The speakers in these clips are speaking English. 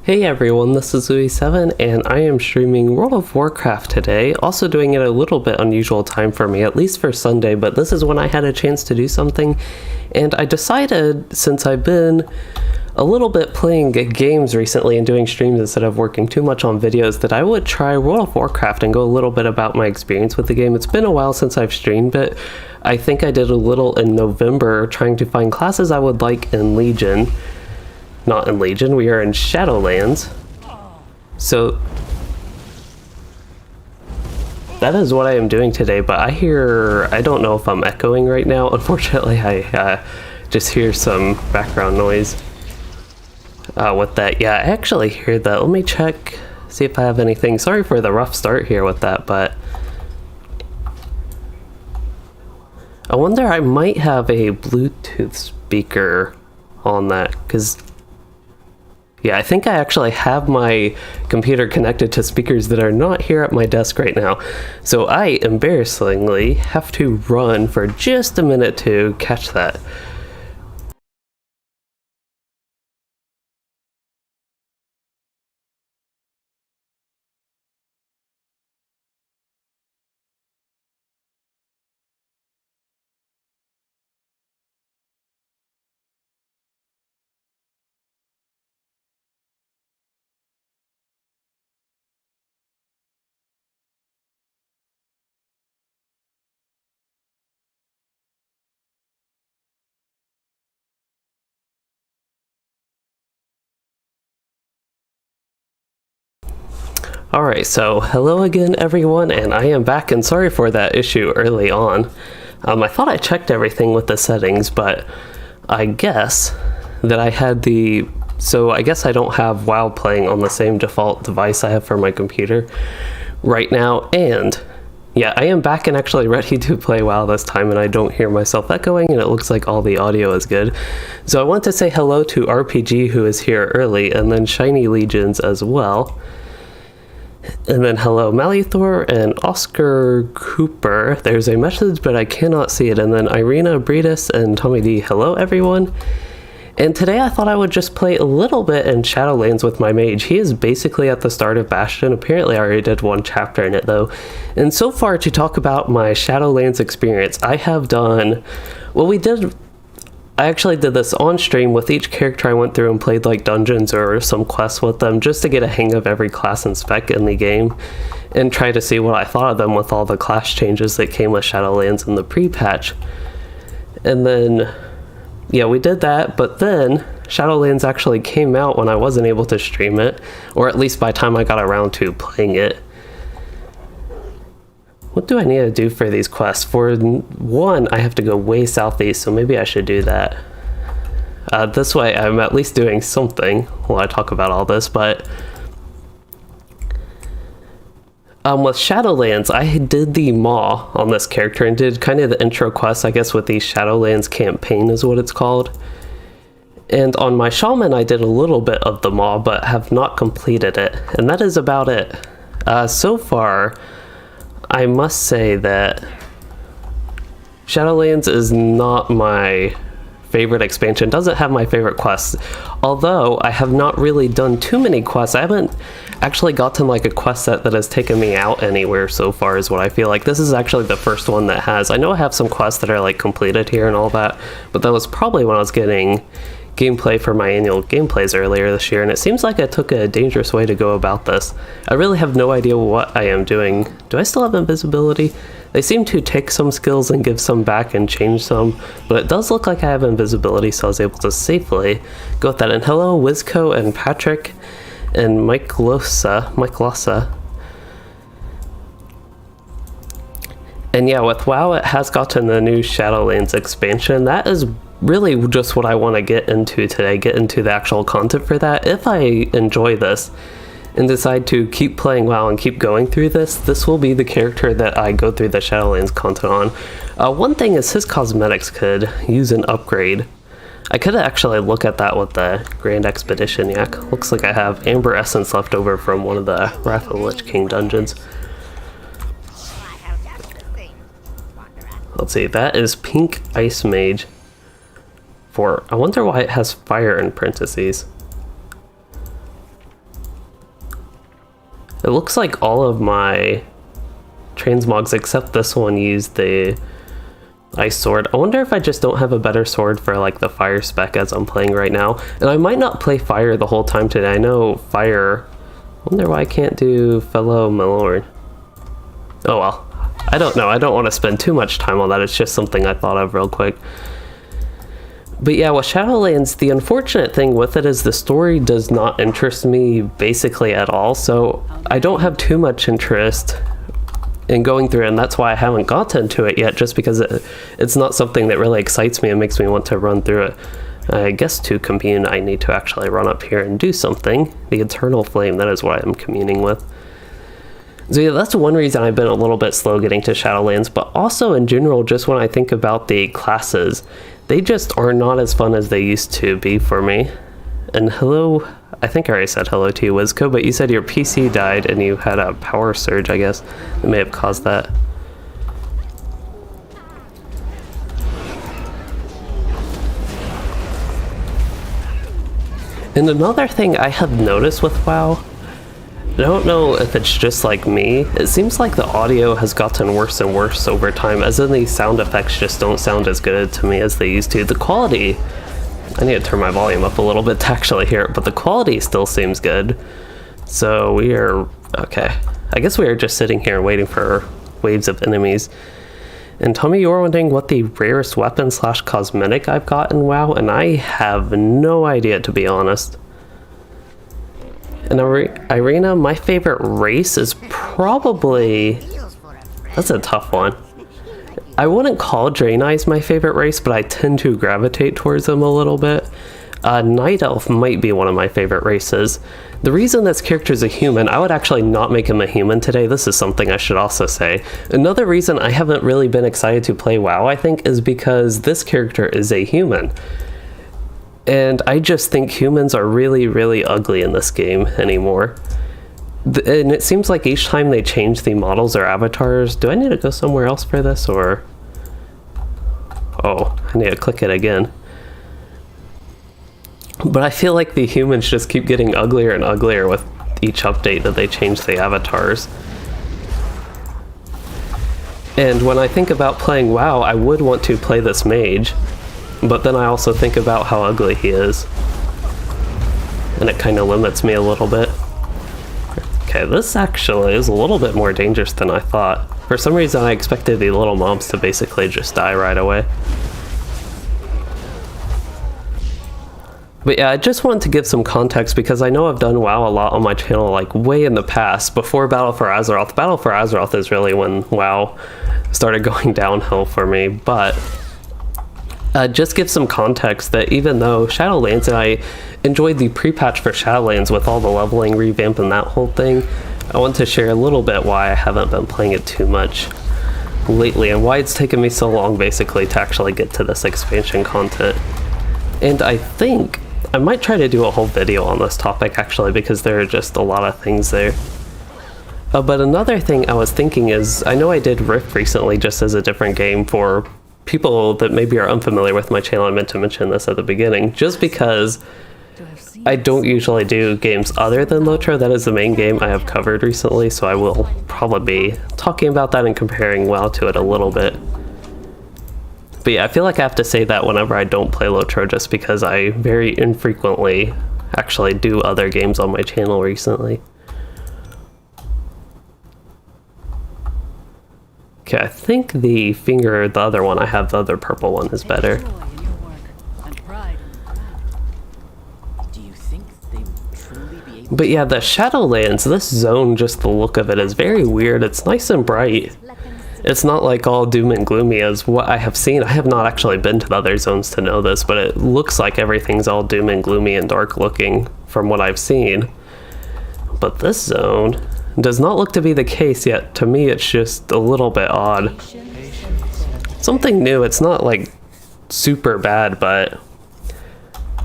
Hey everyone, this is Louis7 and I am streaming World of Warcraft today, also doing it a little bit unusual time for me, at least for Sunday, but this is when I had a chance to do something, and I decided, since I've been a little bit playing games recently and doing streams instead of working too much on videos, that I would try World of Warcraft and go a little bit about my experience with the game. It's been a while since I've streamed it. I think I did a little in November trying to find classes I would like in Legion. Not in Legion, we are in Shadowlands. So that is what I am doing today, but I don't know if I'm echoing right now. Unfortunately, I just hear some background noise with that. Yeah, I actually hear that. Let me check, see if I have anything. Sorry for the rough start here with that, but I wonder, I might have a Bluetooth speaker on that, because yeah, I think I actually have my computer connected to speakers that are not here at my desk right now. So I embarrassingly have to run for just a minute to catch that. Alright, so hello again everyone, and I am back, and sorry for that issue early on. I thought I checked everything with the settings, but I guess that I had so I guess I don't have WoW playing on the same default device I have for my computer right now, and yeah, I am back and actually ready to play WoW this time, and I don't hear myself echoing, and it looks like all the audio is good. So I want to say hello to RPG, who is here early, and then Shiny Legions as well. And then hello Maluthor and Oscar Cooper. There's a message, but I cannot see it. And then Irina Breedis and Tommy D. Hello everyone. And today I thought I would just play a little bit in Shadowlands with my mage. He is basically at the start of Bastion. Apparently I already did one chapter in it though. And so far, to talk about my Shadowlands experience, I have done, well, I actually did this on stream. With each character I went through and played like dungeons or some quests with them, just to get a hang of every class and spec in the game and try to see what I thought of them with all the class changes that came with Shadowlands in the pre-patch. And then yeah, we did that, but then Shadowlands actually came out when I wasn't able to stream it, or at least by the time I got around to playing it. What do I need to do for these quests? For one, I have to go way southeast, so maybe I should do that. This way I'm at least doing something while I talk about all this, but with Shadowlands, I did the Maw on this character and did kind of the intro quest, I guess, with the Shadowlands campaign is what it's called. And on my Shaman, I did a little bit of the Maw, but have not completed it, and that is about it. So far, I must say that Shadowlands is not my favorite expansion, doesn't have my favorite quests, although I have not really done too many quests. I haven't actually gotten like a quest set that has taken me out anywhere so far, is what I feel like. This is actually the first one that has. I know I have some quests that are like completed here and all that, but that was probably when I was getting gameplay for my annual gameplays earlier this year, and it seems like I took a dangerous way to go about this. I really have no idea what I am doing. Do I still have invisibility? They seem to take some skills and give some back and change some, but it does look like I have invisibility, so I was able to safely go with that. And hello Wizco and Patrick and Mike Lossa. And yeah, with WoW, it has gotten the new Shadowlands expansion. That is really just what I want to get into today, get into the actual content for that. If I enjoy this and decide to keep playing WoW and keep going through this will be the character that I go through the Shadowlands content on. One thing is his cosmetics could use an upgrade. I could actually look at that with the Grand Expedition Yak. Looks like I have Amber Essence left over from one of the Wrath of the Lich King dungeons. Let's see, that is Pink Ice Mage. I wonder why it has fire in parentheses. It looks like all of my Transmogs except this one use the ice sword. I wonder if I just don't have a better sword for like the fire spec as I'm playing right now. And I might not play fire the whole time today. I know fire... I wonder why I can't do fellow Malorn. Oh well. I don't know. I don't want to spend too much time on that. It's just something I thought of real quick. But yeah, with Shadowlands, the unfortunate thing with it is the story does not interest me basically at all. So I don't have too much interest in going through it, and that's why I haven't gotten to it yet, just because it's not something that really excites me and makes me want to run through it. I guess to commune, I need to actually run up here and do something. The Eternal Flame, that is what I'm communing with. So yeah, that's one reason I've been a little bit slow getting to Shadowlands, but also in general, just when I think about the classes, they just are not as fun as they used to be for me. And hello, I think I already said hello to you, Wizco, but you said your PC died and you had a power surge, I guess. It may have caused that. And another thing I have noticed with WoW, I don't know if it's just like me, it seems like the audio has gotten worse and worse over time, as in the sound effects just don't sound as good to me as they used to. The quality, I need to turn my volume up a little bit to actually hear it, but the quality still seems good. So we are, okay. I guess we are just sitting here waiting for waves of enemies. And tell me you're wondering what the rarest weapon / cosmetic I've got in WoW, and I have no idea, to be honest. And Irina, my favorite race is probably... That's a tough one. I wouldn't call Draenei's my favorite race, but I tend to gravitate towards them a little bit. Night Elf might be one of my favorite races. The reason this character is a human, I would actually not make him a human today. This is something I should also say. Another reason I haven't really been excited to play WoW, I think, is because this character is a human. And I just think humans are really, really ugly in this game anymore. And it seems like each time they change the models or avatars... Do I need to go somewhere else for this, or... Oh, I need to click it again. But I feel like the humans just keep getting uglier and uglier with each update that they change the avatars. And when I think about playing WoW, I would want to play this mage. But then I also think about how ugly he is. And it kind of limits me a little bit. Okay, this actually is a little bit more dangerous than I thought. For some reason I expected the little mobs to basically just die right away. But yeah, I just wanted to give some context because I know I've done WoW a lot on my channel, like way in the past, before Battle for Azeroth. Battle for Azeroth is really when WoW started going downhill for me, but just give some context that even though Shadowlands, and I enjoyed the pre-patch for Shadowlands with all the leveling revamp and that whole thing, I want to share a little bit why I haven't been playing it too much lately and why it's taken me so long basically to actually get to this expansion content. And I think I might try to do a whole video on this topic actually, because there are just a lot of things there. But another thing I was thinking is, I know I did Rift recently just as a different game. For people that maybe are unfamiliar with my channel, I meant to mention this at the beginning, just because I don't usually do games other than LotRO. That is the main game I have covered recently, so I will probably be talking about that and comparing WoW to it a little bit. But yeah, I feel like I have to say that whenever I don't play LotRO, just because I very infrequently actually do other games on my channel recently. Okay, I think the other one I have, the other purple one, is better. But yeah, the Shadowlands, this zone, just the look of it is very weird. It's nice and bright. It's not like all doom and gloomy as what I have seen. I have not actually been to the other zones to know this, but it looks like everything's all doom and gloomy and dark looking from what I've seen. But this zone does not look to be the case yet. To me, it's just a little bit odd. Something new. It's not like super bad, but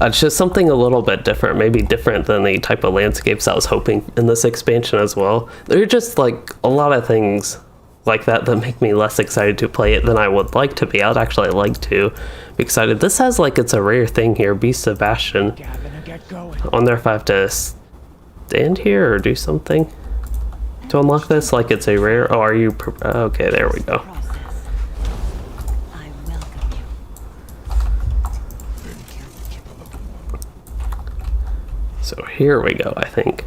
it's just something a little bit different. Maybe different than the type of landscapes I was hoping in this expansion as well. There are just like a lot of things like that make me less excited to play it than I would like to be. I'd actually like to be excited. This has like, it's a rare thing here, Beast of Bastion. I wonder if I have to stand here or do something. to unlock this? Like it's a rare? Oh, are you... Okay, there we go. I welcome you. So here we go, I think.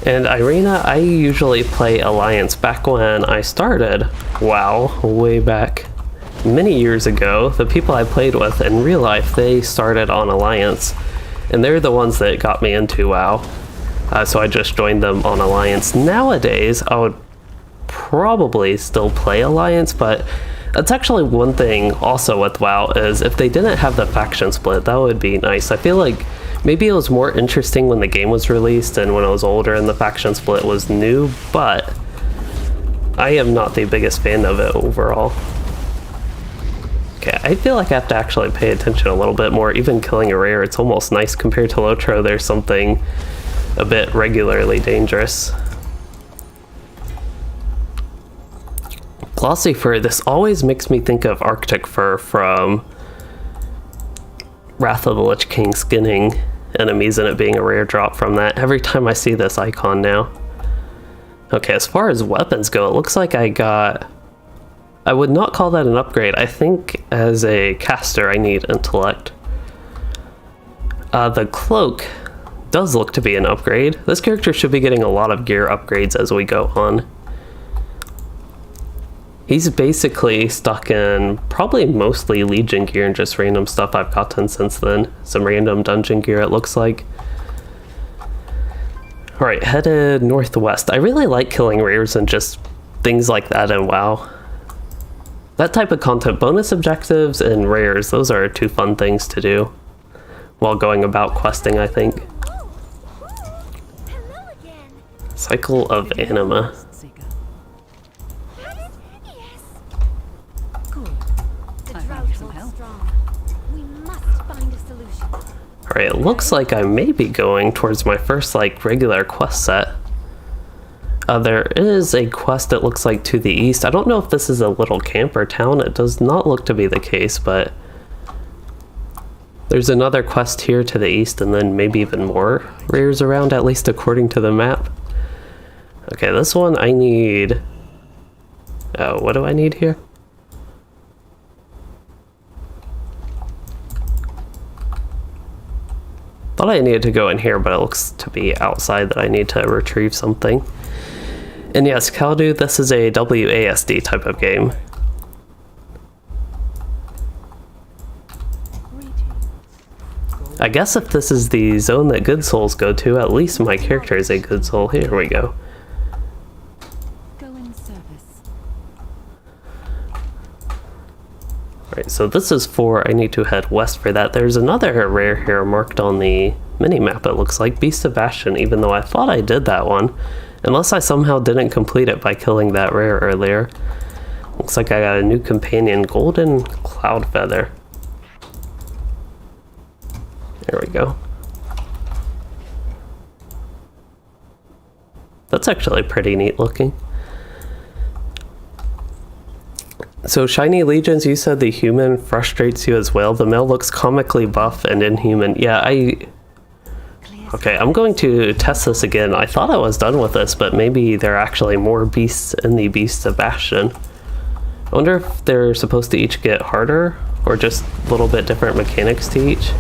And Irina, I usually play Alliance. Back when I started WoW, way back many years ago, the people I played with in real life, they started on Alliance. And they're the ones that got me into WoW. So I just joined them on Alliance. Nowadays, I would probably still play Alliance, but that's actually one thing also with WoW is if they didn't have the faction split, that would be nice. I feel like maybe it was more interesting when the game was released and when I was older and the faction split was new, but I am not the biggest fan of it overall. Okay, I feel like I have to actually pay attention a little bit more. Even killing a rare, it's almost nice compared to LotRO. There's something a bit regularly dangerous. Glossy fur, this always makes me think of Arctic fur from Wrath of the Lich King skinning enemies and it being a rare drop from that. Every time I see this icon now. Okay, as far as weapons go, it looks like I got... I would not call that an upgrade. I think as a caster I need intellect. The cloak does look to be an upgrade. This character should be getting a lot of gear upgrades as we go on. He's basically stuck in probably mostly Legion gear and just random stuff I've gotten since then. Some random dungeon gear it looks like. Alright, headed northwest. I really like killing rares and just things like that in WoW. That type of content, bonus objectives and rares, those are two fun things to do while going about questing, I think. Cycle of Anima. Alright, it looks like I may be going towards my first, like, regular quest set. There is a quest that looks like to the east. I don't know if this is a little camp or town. It does not look to be the case, but there's another quest here to the east and then maybe even more rares around, at least according to the map. Okay, this one I need... Oh, what do I need here? Thought I needed to go in here, but it looks to be outside that I need to retrieve something. And yes, Kaldu, this is a WASD type of game. I guess if this is the zone that good souls go to, at least my character is a good soul. Here we go. Alright, so this is 4. I need to head west for that. There's another rare here marked on the mini-map, it looks like. Beast of Bastion, even though I thought I did that one. Unless I somehow didn't complete it by killing that rare earlier. Looks like I got a new companion, Golden Cloud Feather. There we go. That's actually pretty neat looking. So Shiny Legions, you said the human frustrates you as well. The male looks comically buff and inhuman. Yeah, Okay, I'm going to test this again. I thought I was done with this, but maybe there are actually more beasts in the Beast of Bastion. I wonder if they're supposed to each get harder, or just a little bit different mechanics to each.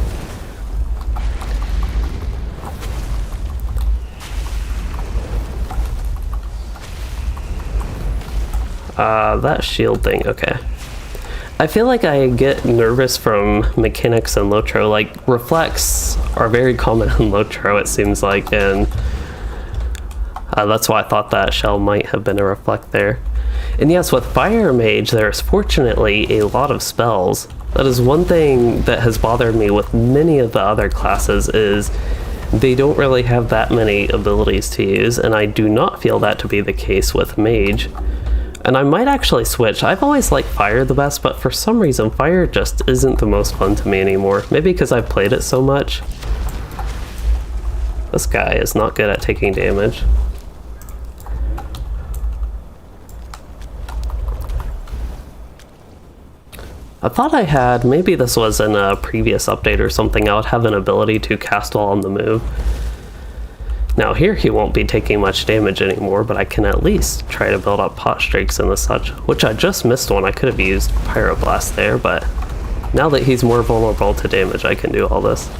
That shield thing, okay. I feel like I get nervous from mechanics in LotRO. Like, reflex are very common in LotRO, it seems like, and that's why I thought that shell might have been a reflect there. And yes, with Fire Mage, there's fortunately a lot of spells. That is one thing that has bothered me with many of the other classes is they don't really have that many abilities to use, and I do not feel that to be the case with Mage. And I might actually switch. I've always liked Fire the best, but for some reason Fire just isn't the most fun to me anymore. Maybe because I've played it so much. This guy is not good at taking damage. I thought I had, maybe this was in a previous update or something, I would have an ability to cast while on the move. Now here he won't be taking much damage anymore, but I can at least try to build up pot streaks and the such, which I just missed one. I could have used Pyroblast there, but now that he's more vulnerable to damage, I can do all this.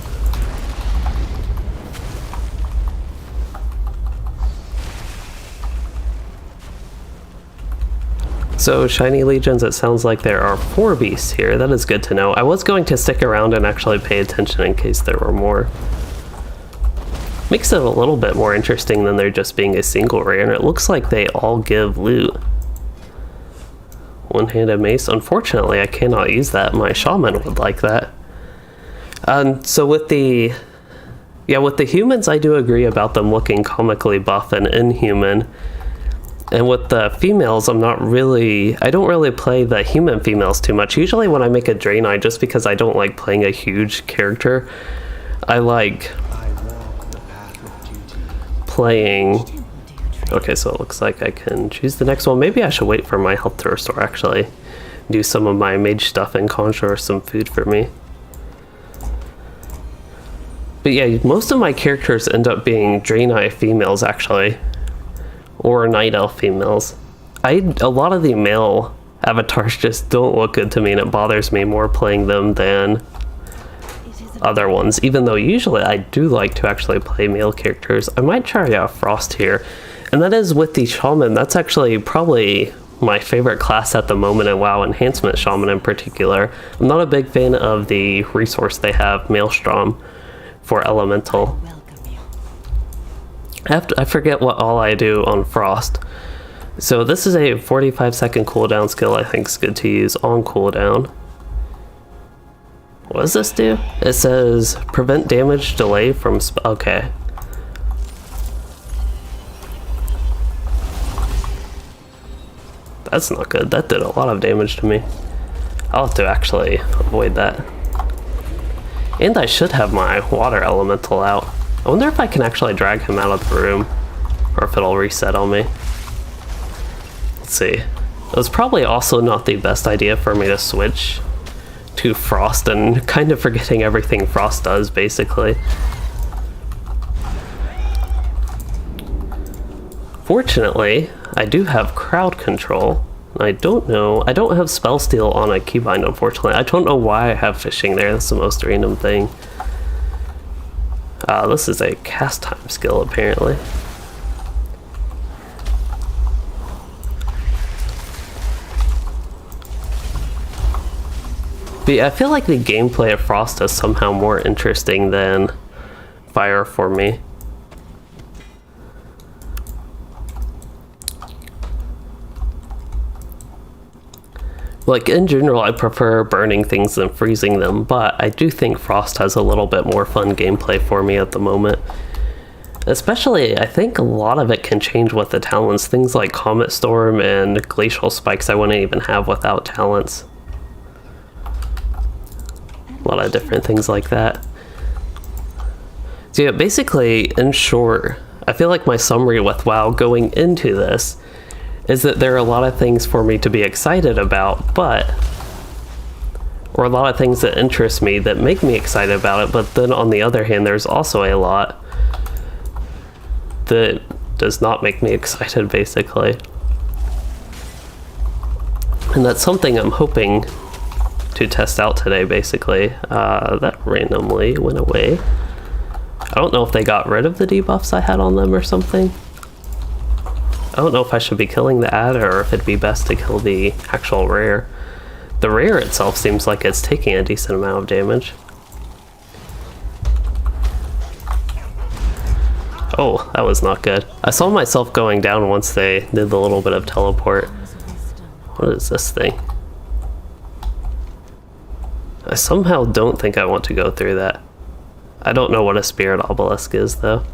So Shiny Legions, it sounds like there are 4 beasts here. That is good to know. I was going to stick around and actually pay attention in case there were more. Makes it a little bit more interesting than there just being a single rare, and it looks like they all give loot. One-handed mace. Unfortunately, I cannot use that. My Shaman would like that. So with the humans, I do agree about them looking comically buff and inhuman. And with the females, I don't really play the human females too much. Usually when I make a Draenei, just because I don't like playing a huge character, I like playing... Okay, so it looks like I can choose the next one. Maybe I should wait for my health to restore, actually. Do some of my mage stuff and conjure some food for me. But yeah, most of my characters end up being Draenei females, actually. Or Night Elf females. A lot of the male avatars just don't look good to me, and it bothers me more playing them than other ones, even though usually I do like to actually play male characters. I might try out Frost here, and that is with the Shaman. That's actually probably my favorite class at the moment in WoW, Enhancement Shaman in particular. I'm not a big fan of the resource they have, Maelstrom, for Elemental. I forget what all I do on Frost. So this is a 45-second cooldown skill I think is good to use on cooldown. What does this do? It says prevent damage delay from okay. That's not good. That did a lot of damage to me. I'll have to actually avoid that. And I should have my water elemental out. I wonder if I can actually drag him out of the room, or if it'll reset on me. Let's see. It was probably also not the best idea for me to switch to Frost, and kind of forgetting everything Frost does, basically. Fortunately, I do have crowd control. I don't have spell steal on a keybind, unfortunately. I don't know why I have fishing there. That's the most random thing. This is a cast time skill, apparently. But yeah, I feel like the gameplay of Frost is somehow more interesting than Fire for me. Like, in general, I prefer burning things than freezing them, but I do think Frost has a little bit more fun gameplay for me at the moment. Especially, I think a lot of it can change with the talents. Things like Comet Storm and Glacial Spikes I wouldn't even have without talents. A lot of different things like that. So yeah, basically, in short, I feel like my summary with WoW going into this is that there are a lot of things for me to be excited about, or a lot of things that interest me that make me excited about it, but then on the other hand, there's also a lot that does not make me excited, basically. And that's something I'm hoping to test out today, basically. That randomly went away. I don't know if they got rid of the debuffs I had on them or something. I don't know if I should be killing the ad or if it'd be best to kill the actual rare. The rare itself seems like it's taking a decent amount of damage. Oh, that was not good. I saw myself going down once they did the little bit of teleport. What is this thing? I somehow don't think I want to go through that. I don't know what a spirit obelisk is, though.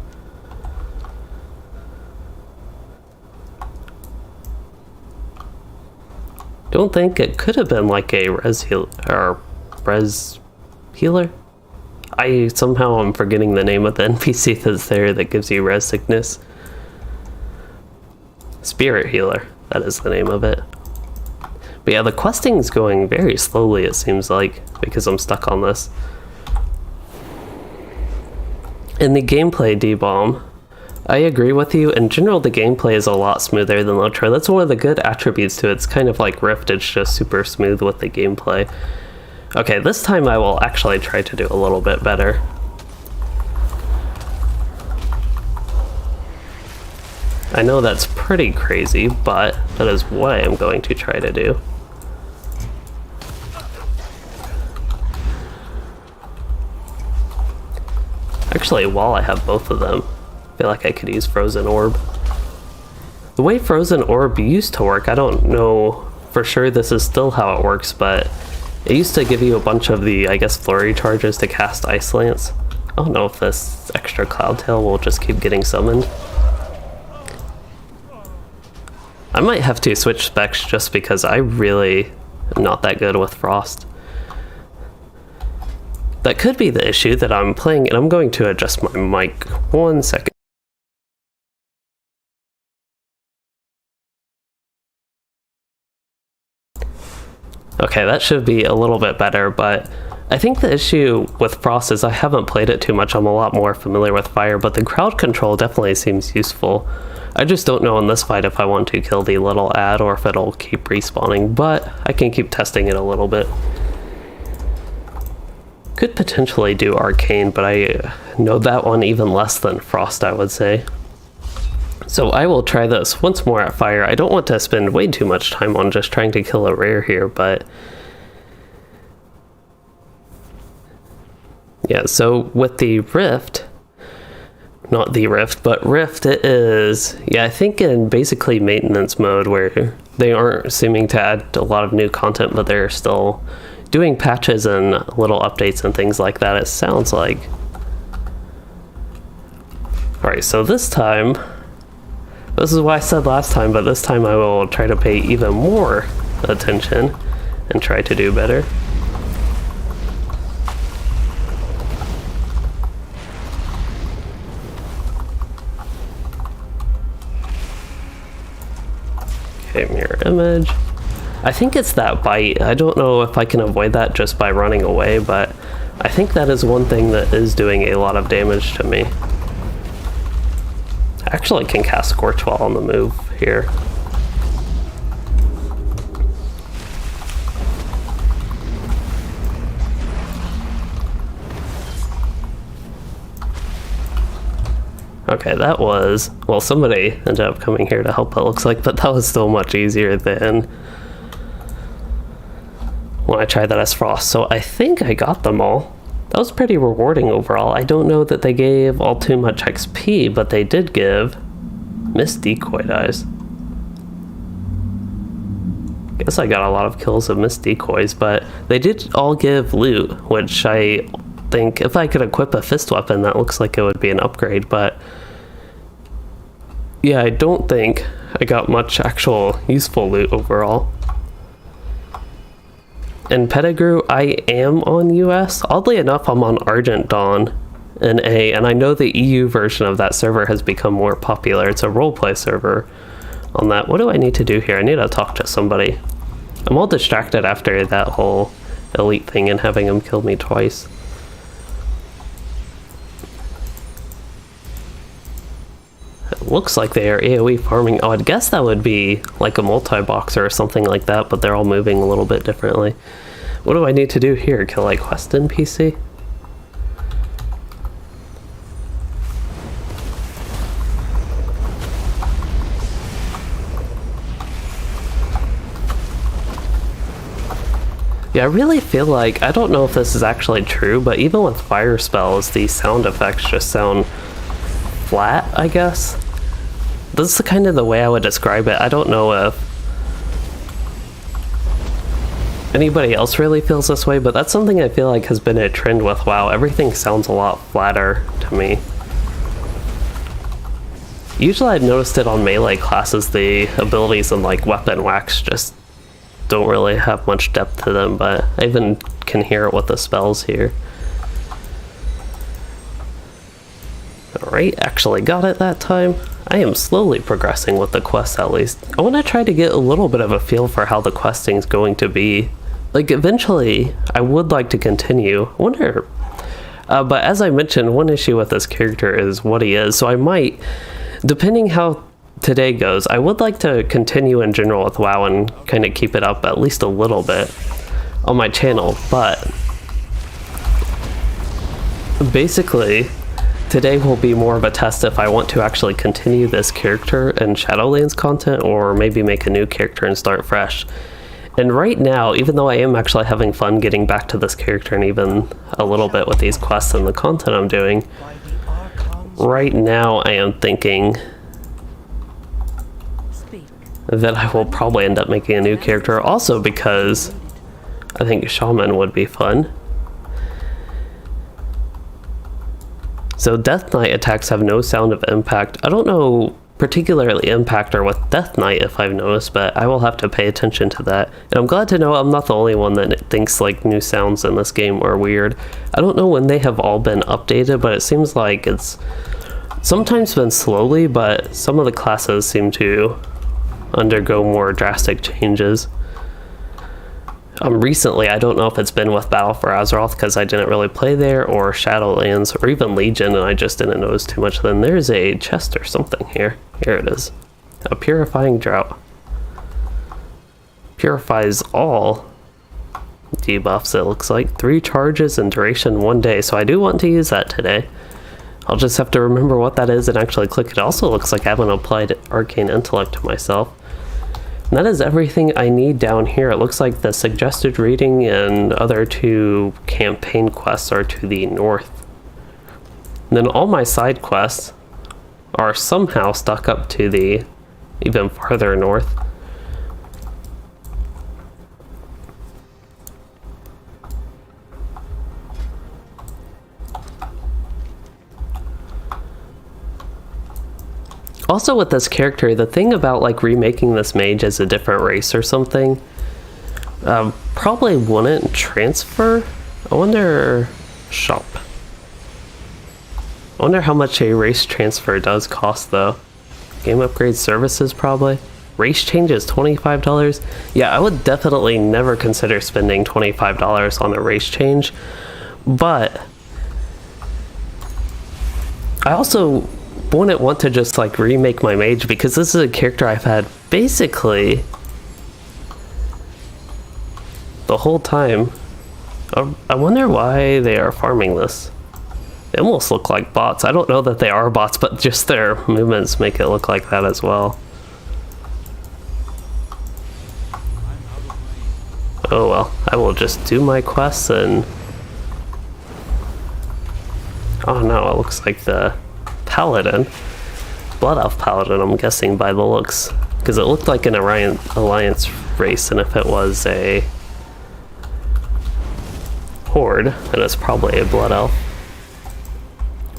Don't think it could have been like a res healer. I somehow am forgetting the name of the NPC that's there that gives you res sickness. Spirit healer, that is the name of it. But yeah, the questing's going very slowly, it seems like, because I'm stuck on this. In the gameplay, D-Bomb, I agree with you. In general, the gameplay is a lot smoother than LotRO. That's one of the good attributes to it. It's kind of like Rift, it's just super smooth with the gameplay. Okay, this time I will actually try to do a little bit better. I know that's pretty crazy, but that is what I am going to try to do. Actually, while I have both of them, I feel like I could use Frozen Orb. The way Frozen Orb used to work, I don't know for sure this is still how it works, but it used to give you a bunch of the, I guess, flurry charges to cast Ice Lance. I don't know if this extra Cloudtail will just keep getting summoned. I might have to switch specs just because I really am not that good with Frost. That could be the issue that I'm playing, and I'm going to adjust my mic 1 second. Okay, that should be a little bit better, but I think the issue with Frost is I haven't played it too much. I'm a lot more familiar with Fire, but the crowd control definitely seems useful. I just don't know in this fight if I want to kill the little ad or if it'll keep respawning, but I can keep testing it a little bit. Could potentially do Arcane, but I know that one even less than Frost, I would say. So I will try this once more at Fire. I don't want to spend way too much time on just trying to kill a rare here, but yeah, so with the Rift, not the Rift, but Rift, it is, yeah, I think in basically maintenance mode where they aren't seeming to add a lot of new content, but they're still doing patches and little updates and things like that, it sounds like. Alright, so this time, this is what I said last time, but this time I will try to pay even more attention and try to do better. Okay, mirror image. I think it's that bite. I don't know if I can avoid that just by running away, but I think that is one thing that is doing a lot of damage to me. I actually can cast Scorch while on the move here. Okay, that was, well, somebody ended up coming here to help, it looks like, but that was still much easier than when I tried that as Frost. So I think I got them all. That was pretty rewarding overall. I don't know that they gave all too much XP, but they did give Mist Decoy dies. Guess I got a lot of kills of Mist Decoys, but they did all give loot, which I think if I could equip a fist weapon, that looks like it would be an upgrade, but yeah, I don't think I got much actual useful loot overall. In Pettigrew, I am on US. Oddly enough, I'm on Argent Dawn in A, and I know the EU version of that server has become more popular. It's a roleplay server on that. What do I need to do here? I need to talk to somebody. I'm all distracted after that whole elite thing and having him kill me twice. It looks like they are AoE farming. Oh, I'd guess that would be like a multi-boxer or something like that, but they're all moving a little bit differently. What do I need to do here? Kill a quest NPC? Yeah, I really feel like, I don't know if this is actually true, but even with fire spells, the sound effects just sound flat, I guess. This is kind of the way I would describe it. I don't know if anybody else really feels this way, but that's something I feel like has been a trend with WoW. Everything sounds a lot flatter to me. Usually I've noticed it on melee classes, the abilities and like weapon wax just don't really have much depth to them, but I even can hear it with the spells here. Alright, actually got it that time. I am slowly progressing with the quest at least. I want to try to get a little bit of a feel for how the questing is going to be. Like, eventually, I would like to continue. I wonder... but as I mentioned, one issue with this character is what he is, so I might, depending how today goes, I would like to continue in general with WoW and kind of keep it up at least a little bit on my channel, but basically today will be more of a test if I want to actually continue this character in Shadowlands content or maybe make a new character and start fresh. And right now, even though I am actually having fun getting back to this character and even a little bit with these quests and the content I'm doing, right now I am thinking that I will probably end up making a new character, also because I think Shaman would be fun. So Death Knight attacks have no sound of impact. I don't know particularly impact or with Death Knight if I've noticed, but I will have to pay attention to that. And I'm glad to know I'm not the only one that thinks like new sounds in this game are weird. I don't know when they have all been updated, but it seems like it's sometimes been slowly, but some of the classes seem to undergo more drastic changes. Recently, I don't know if it's been with Battle for Azeroth because I didn't really play there, or Shadowlands, or even Legion, and I just didn't notice too much. Then there's a chest or something here. Here it is. A Purifying Drought. Purifies all debuffs, it looks like. 3 charges and duration 1 day, so I do want to use that today. I'll just have to remember what that is and actually click it. Also looks like I haven't applied Arcane Intellect to myself. And that is everything I need down here. It looks like the suggested reading and other 2 campaign quests are to the north. And then all my side quests are somehow stuck up to the even farther north. Also with this character, the thing about like remaking this mage as a different race or something probably wouldn't transfer. I wonder... shop. I wonder how much a race transfer does cost though. Game upgrade services probably. Race change is $25. Yeah, I would definitely never consider spending $25 on a race change, but I also wouldn't want to just like remake my mage because this is a character I've had basically the whole time. I wonder why they are farming this. They almost look like bots. I don't know that they are bots, but just their movements make it look like that as well. Oh well, I will just do my quests and... oh no, it looks like the Paladin. Blood Elf Paladin, I'm guessing by the looks. Because it looked like an Alliance race, and if it was a Horde, then it's probably a Blood Elf.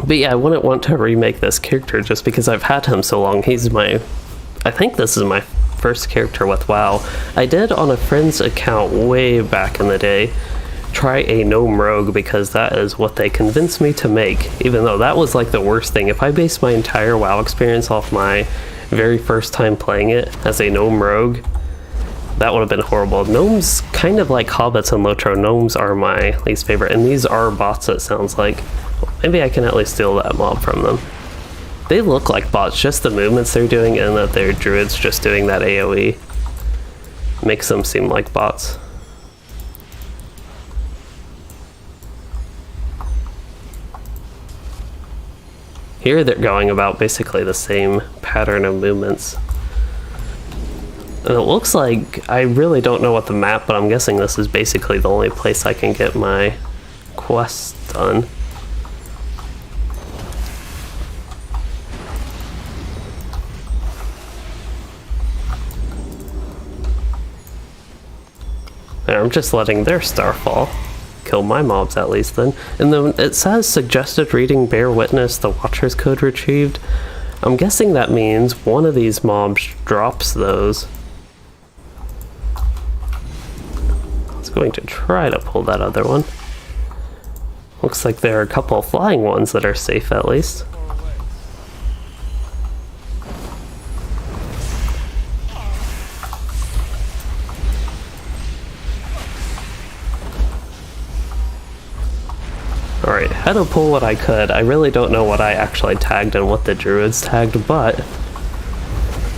But yeah, I wouldn't want to remake this character just because I've had him so long. He's my... I think this is my first character with WoW. I did on a friend's account way back in the day try a gnome rogue because that is what they convinced me to make, even though that was like the worst thing. If I based my entire WoW experience off my very first time playing it as a gnome rogue, that would have been horrible. Gnomes, kind of like hobbits and LotRO, gnomes are my least favorite, and these are bots it sounds like. Maybe I can at least steal that mob from them. They look like bots, just the movements they're doing and that they're druids just doing that AoE makes them seem like bots. Here they're going about basically the same pattern of movements. And it looks like, I really don't know what the map, but I'm guessing this is basically the only place I can get my quests done. There, I'm just letting their star fall. Kill my mobs at least then. And then it says suggested reading bear witness, the watcher's code retrieved. I'm guessing that means one of these mobs drops those. I was going to try to pull that other one. Looks like there are a couple of flying ones that are safe at least. had to pull what I could. I really don't know what I actually tagged and what the druids tagged, but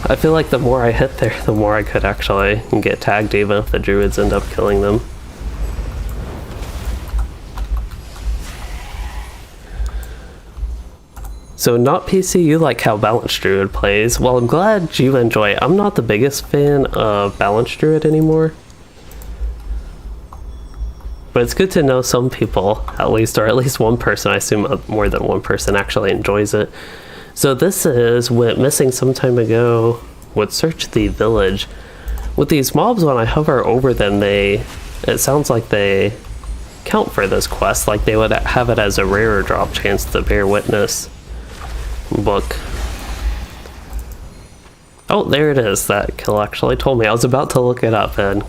I feel like the more I hit there, the more I could actually get tagged, even if the druids end up killing them. So not PC, you like how Balanced Druid plays. Well, I'm glad you enjoy it. I'm not the biggest fan of Balanced Druid anymore. But it's good to know some people, at least, or at least one person, I assume more than one person actually enjoys it. So this is went missing some time ago, would search the village. With these mobs, when I hover over them, it sounds like they count for this quest, like they would have it as a rarer drop chance to bear witness book. Oh, there it is. That kill actually told me. I was about to look it up in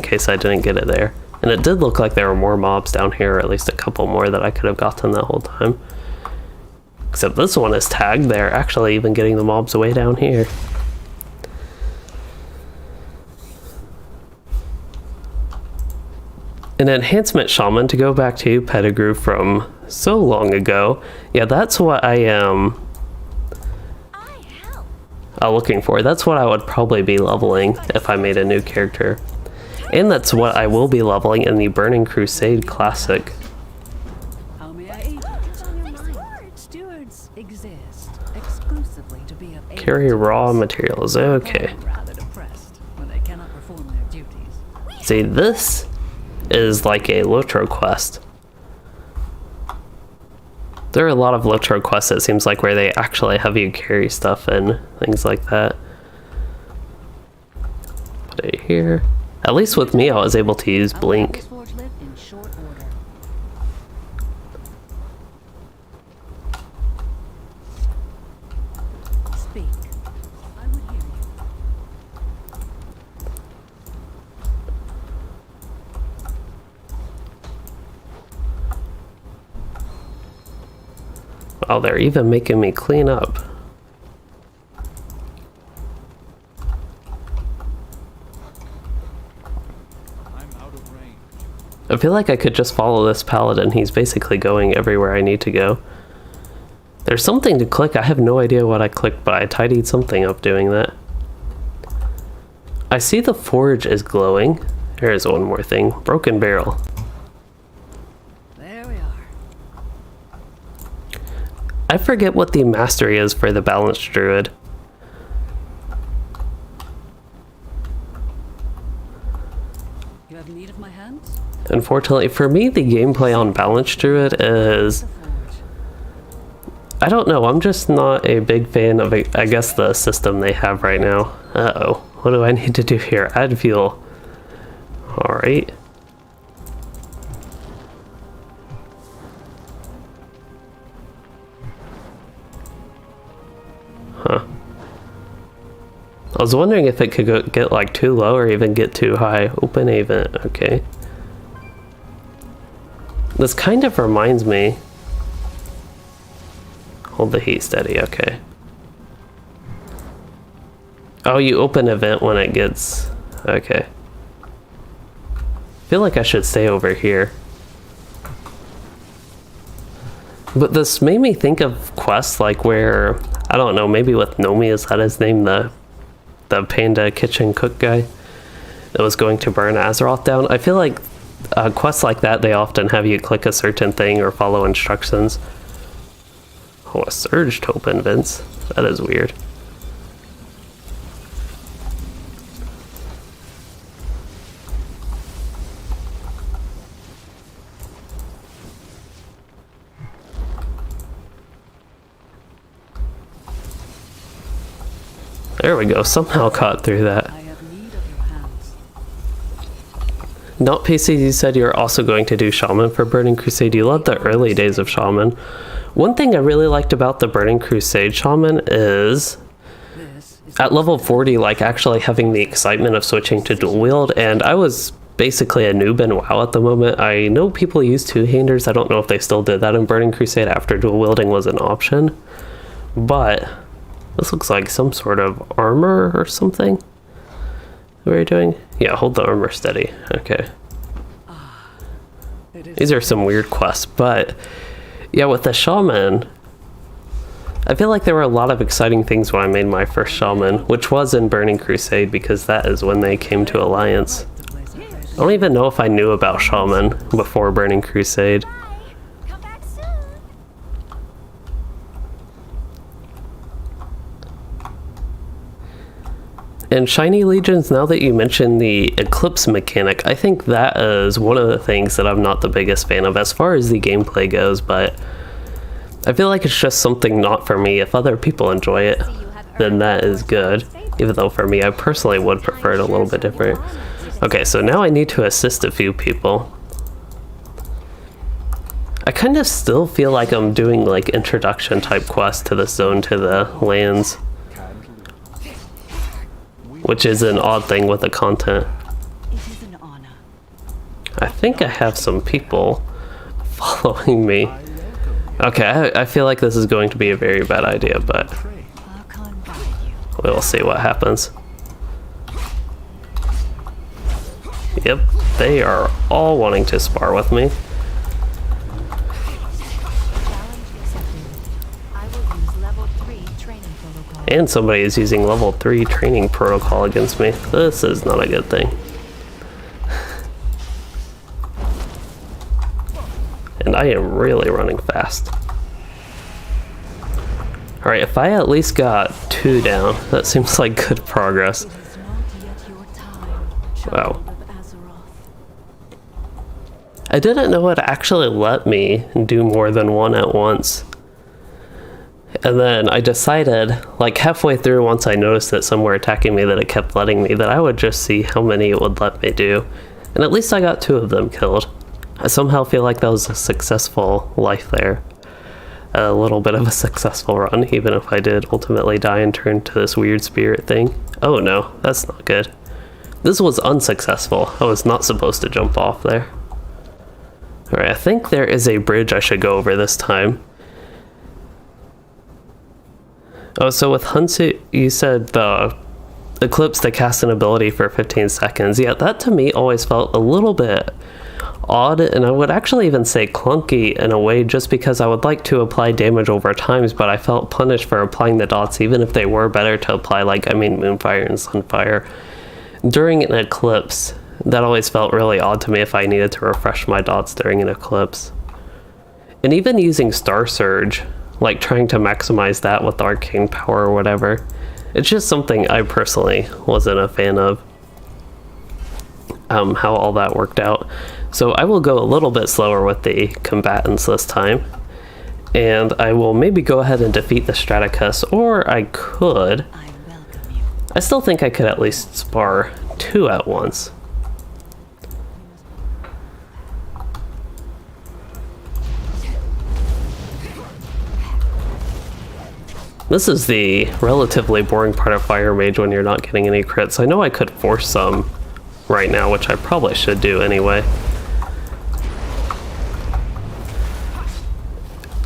case I didn't get it there. And it did look like there were more mobs down here, or at least a couple more that I could have gotten that whole time. Except this one is tagged. They're actually even getting the mobs way down here. An enhancement shaman, to go back to pedigree from so long ago. Yeah, that's what I am looking for. That's what I would probably be leveling if I made a new character. And that's what I will be leveling in the Burning Crusade Classic. How may I aid you? Stewards exist exclusively to be of aid. Carry raw materials. Okay. Rather depressed when they cannot perform their duties. See, this is like a LotRO quest. There are a lot of LotRO quests, it seems like, where they actually have you carry stuff and things like that. Put it here. At least with me, I was able to use Blink. Speak. I would hear you. Oh, they're even making me clean up. I feel like I could just follow this paladin. He's basically going everywhere I need to go. There's something to click. I have no idea what I clicked, but I tidied something up doing that. I see the forge is glowing. There's one more thing. Broken barrel. There we are. I forget what the mastery is for the Balanced Druid. You have need of my hands? Unfortunately, for me, the gameplay on Balanced Druid is... I don't know, I'm just not a big fan of, I guess, the system they have right now. Uh-oh, what do I need to do here? Add fuel. Alright. Huh. I was wondering if it could get like too low or even get too high. Open a vent, okay. This kind of reminds me. Hold the heat steady, okay. Oh, you open a vent when it gets... Okay. I feel like I should stay over here. But this made me think of quests like where... I don't know, maybe with Nomi, is that his name? The panda kitchen cook guy that was going to burn Azeroth down. I feel like quests like that, they often have you click a certain thing or follow instructions. Oh, a surge to open vents. That is weird. There we go, somehow caught through that. I have need of your hands. Not PC, you said you're also going to do Shaman for Burning Crusade. You loved the early days of Shaman. One thing I really liked about the Burning Crusade Shaman is at level 40, like actually having the excitement of switching to dual wield, and I was basically a noob in WoW at the moment. I know people use two-handers. I don't know if they still did that in Burning Crusade after dual wielding was an option, but this looks like some sort of armor or something. What are you doing? Yeah, hold the armor steady. Okay. These are some weird quests, but Yeah, with the Shaman, I feel like there were a lot of exciting things when I made my first Shaman, which was in Burning Crusade because that is when they came to Alliance. I don't even know if I knew about Shaman before Burning Crusade. Come back soon. And Shiny Legions, now that you mention the Eclipse mechanic, I think that is one of the things that I'm not the biggest fan of as far as the gameplay goes, but I feel like it's just something not for me. If other people enjoy it, then that is good. Even though for me, I personally would prefer it a little bit different. Okay, so now I need to assist a few people. I kind of still feel like I'm doing like introduction type quests to the zone, to the lands, which is an odd thing with the content. It is an honor. I think I have some people following me. Okay, I feel like this is going to be a very bad idea, but Arcane guide you. we'll see what happens. Yep, they are all wanting to spar with me. Challenge accepted. I will use level 3 training protocol. And somebody is using level 3 training protocol against me. This is not a good thing. And I am really running fast. Alright, if I at least got 2 down, that seems like good progress. It is not yet your time, Wow. child of Azeroth. I didn't know it actually let me do more than one at once. And then I decided, like halfway through, once I noticed that some were attacking me, that it kept letting me, that I would just see how many it would let me do. And at least I got 2 of them killed. I somehow feel like that was a successful life there. A little bit of a successful run, even if I did ultimately die and turn to this weird spirit thing. Oh no, that's not good. This was unsuccessful. I was not supposed to jump off there. Alright, I think there is a bridge I should go over this time. Oh, so with Hunsu, you said the Eclipse, the cast an ability for 15 seconds. Yeah, that to me always felt a little bit odd, and I would actually even say clunky in a way, just because I would like to apply damage over times, but I felt punished for applying the dots, even if they were better to apply, like, I mean, Moonfire and Sunfire. During an Eclipse, that always felt really odd to me if I needed to refresh my dots during an Eclipse. And even using Star Surge, like trying to maximize that with Arcane Power or whatever, it's just something I personally wasn't a fan of, how all that worked out. So I will go a little bit slower with the combatants this time, and I will maybe go ahead and defeat the Straticus, or I could. I welcome you. I still think I could at least spar 2 at once. This is the relatively boring part of Fire Mage when you're not getting any crits. I know I could force some right now, which I probably should do anyway.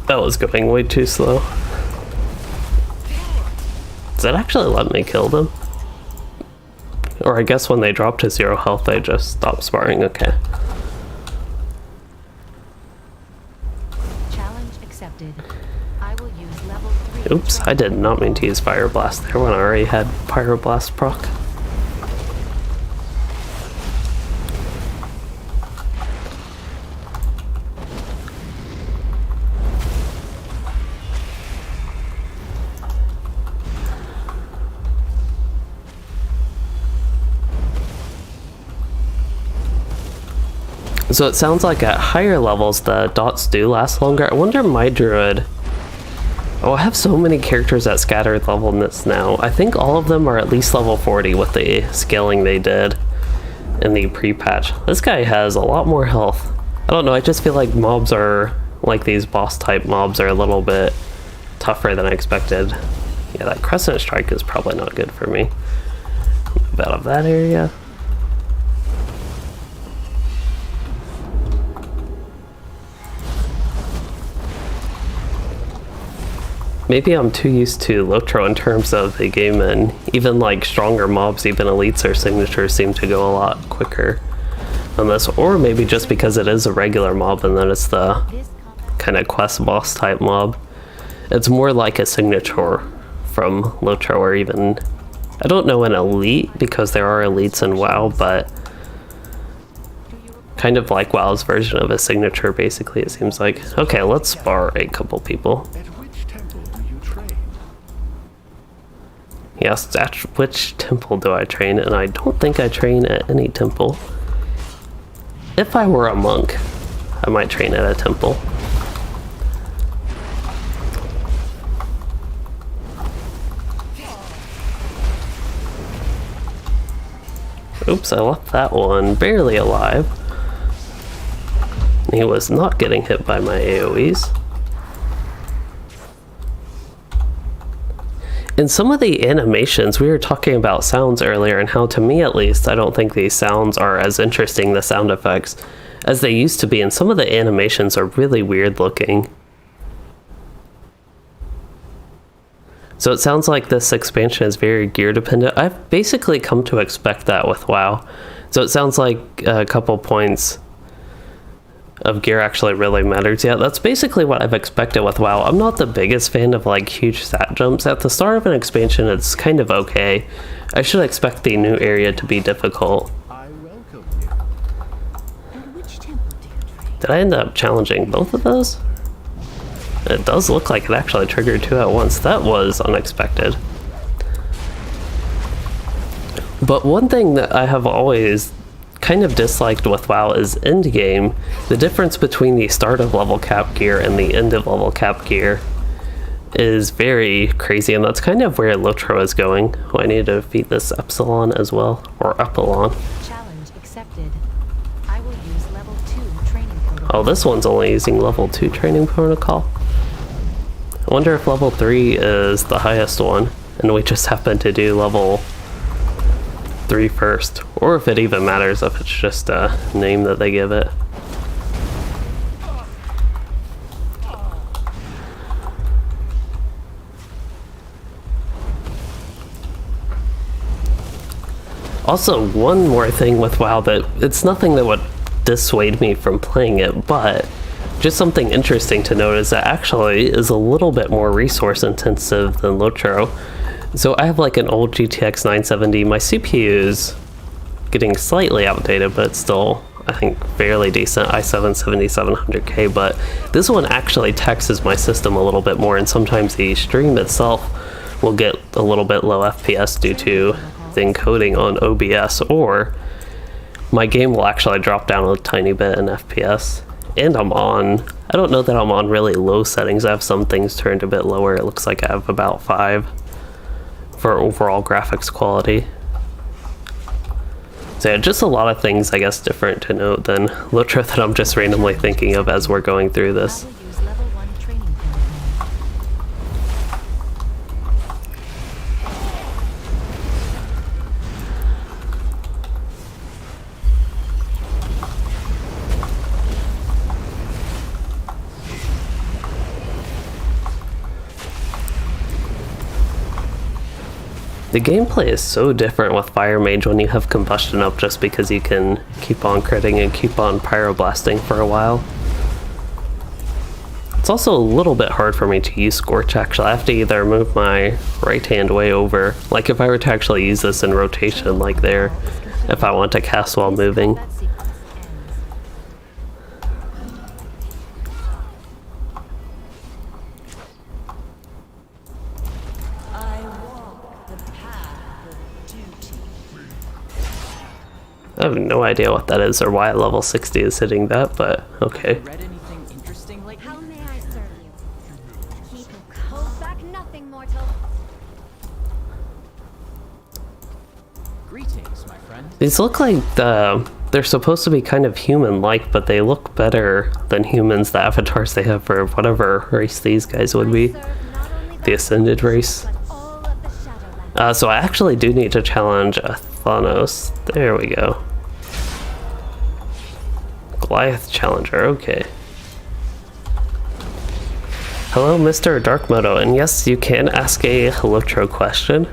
That was going way too slow. Does that actually let me kill them? Or I guess when they drop to 0 health, they just stop sparring. Okay. Challenge accepted. I will use level 3. Oops, I did not mean to use Fire Blast there when I already had Pyroblast proc. So it sounds like at higher levels the dots do last longer. I wonder my druid. Oh, I have so many characters at scattered levelness now. I think all of them are at least level 40 with the scaling they did in the pre-patch. This guy has a lot more health. I don't know, I just feel like mobs are, like these boss type mobs are a little bit tougher than I expected. Yeah, that Crescent Strike is probably not good for me. Move out of that area. Maybe I'm too used to LotRO in terms of the game, and even like stronger mobs, even elites or signatures, seem to go a lot quicker on this. Or maybe just because it is a regular mob and then it's the kind of quest boss type mob. It's more like a signature from LotRO, or even, I don't know, an elite, because there are elites in WoW, but kind of like WoW's version of a signature, basically, it seems like. Okay, let's spar a couple people. At which temple do you train? Yes, at which temple do I train? And I don't think I train at any temple. If I were a monk, I might train at a temple. Oops, I left that one barely alive. He was not getting hit by my AoEs. In some of the animations, we were talking about sounds earlier, and how, to me at least, I don't think these sounds are as interesting, the sound effects, as they used to be, and some of the animations are really weird looking. So it sounds like this expansion is very gear dependent. I've basically come to expect that with WoW. So it sounds like a couple points of gear actually really matters. Yeah, that's basically what I've expected with WoW. I'm not the biggest fan of like huge stat jumps. At the start of an expansion, it's kind of okay. I should expect the new area to be difficult. I welcome you. At which temple do you train? Did I end up challenging both of those? It does look like it actually triggered two at once. That was unexpected. But one thing that I have always kind of disliked with WoW is Endgame. The difference between the start of level cap gear and the end of level cap gear is very crazy, and that's kind of where LotRO is going. Oh, I need to defeat this Epsilon as well, or Epsilon. Challenge accepted. I will use level 2 training protocol. Oh, this one's only using level 2 training protocol. I wonder if level 3 is the highest one, and we just happen to do level 3 first, or if it even matters if it's just a name that they give it. Also, one more thing with WoW that it's nothing that would dissuade me from playing it, but just something interesting to note is that actually is a little bit more resource intensive than LotRO. So I have like an old GTX 970. My CPU is getting slightly outdated, but it's still, I think, fairly decent. i7 7700K, but this one actually taxes my system a little bit more, and sometimes the stream itself will get a little bit low FPS due to the encoding on OBS, or my game will actually drop down a tiny bit in FPS. And I'm on, I don't know that I'm on really low settings. I have some things turned a bit lower. It looks like I have about 5 for overall graphics quality. So yeah, just a lot of things, I guess, different to note than LotRO that I'm just randomly thinking of as we're going through this. I will use level 1 training protocol. The gameplay is so different with Fire Mage when you have Combustion up, just because you can keep on critting and keep on pyroblasting for a while. It's also a little bit hard for me to use Scorch, actually. I have to either move my right hand way over, like if I were to actually use this in rotation like there, if I want to cast while moving. That sequence ends. I walk the path of duty. I have no idea what that is or why level 60 is hitting that, but okay. Read anything interesting lately? How may I serve you? Hold back nothing, mortal. Greetings, my friend. These look like they're supposed to be kind of human-like, but they look better than humans, the avatars they have for whatever race these guys would be. Serve not only The Ascended race. but all of the Shadowlands. So I actually do need to challenge Thanos. There we go. Goliath Challenger, okay. Hello, Mr. Darkmoto, and yes, you can ask a LotRO question.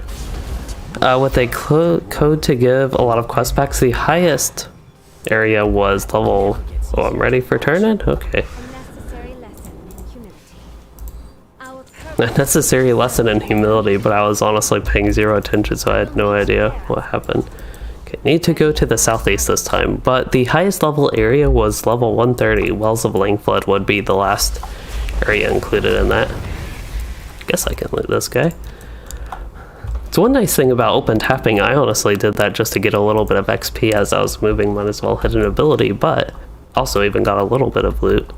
With a code to give a lot of quest packs, the highest area was level... Oh, I'm ready for turn-in? Okay. A necessary lesson. A necessary lesson in humility, but I was honestly paying zero attention, so I had no idea what happened. Okay, need to go to the southeast this time, but the highest level area was level 130. Wells of Langflood would be the last area included in that. Guess I can loot this guy. It's one nice thing about open tapping. I honestly did that just to get a little bit of XP as I was moving. Might as well hit an ability, but also even got a little bit of loot.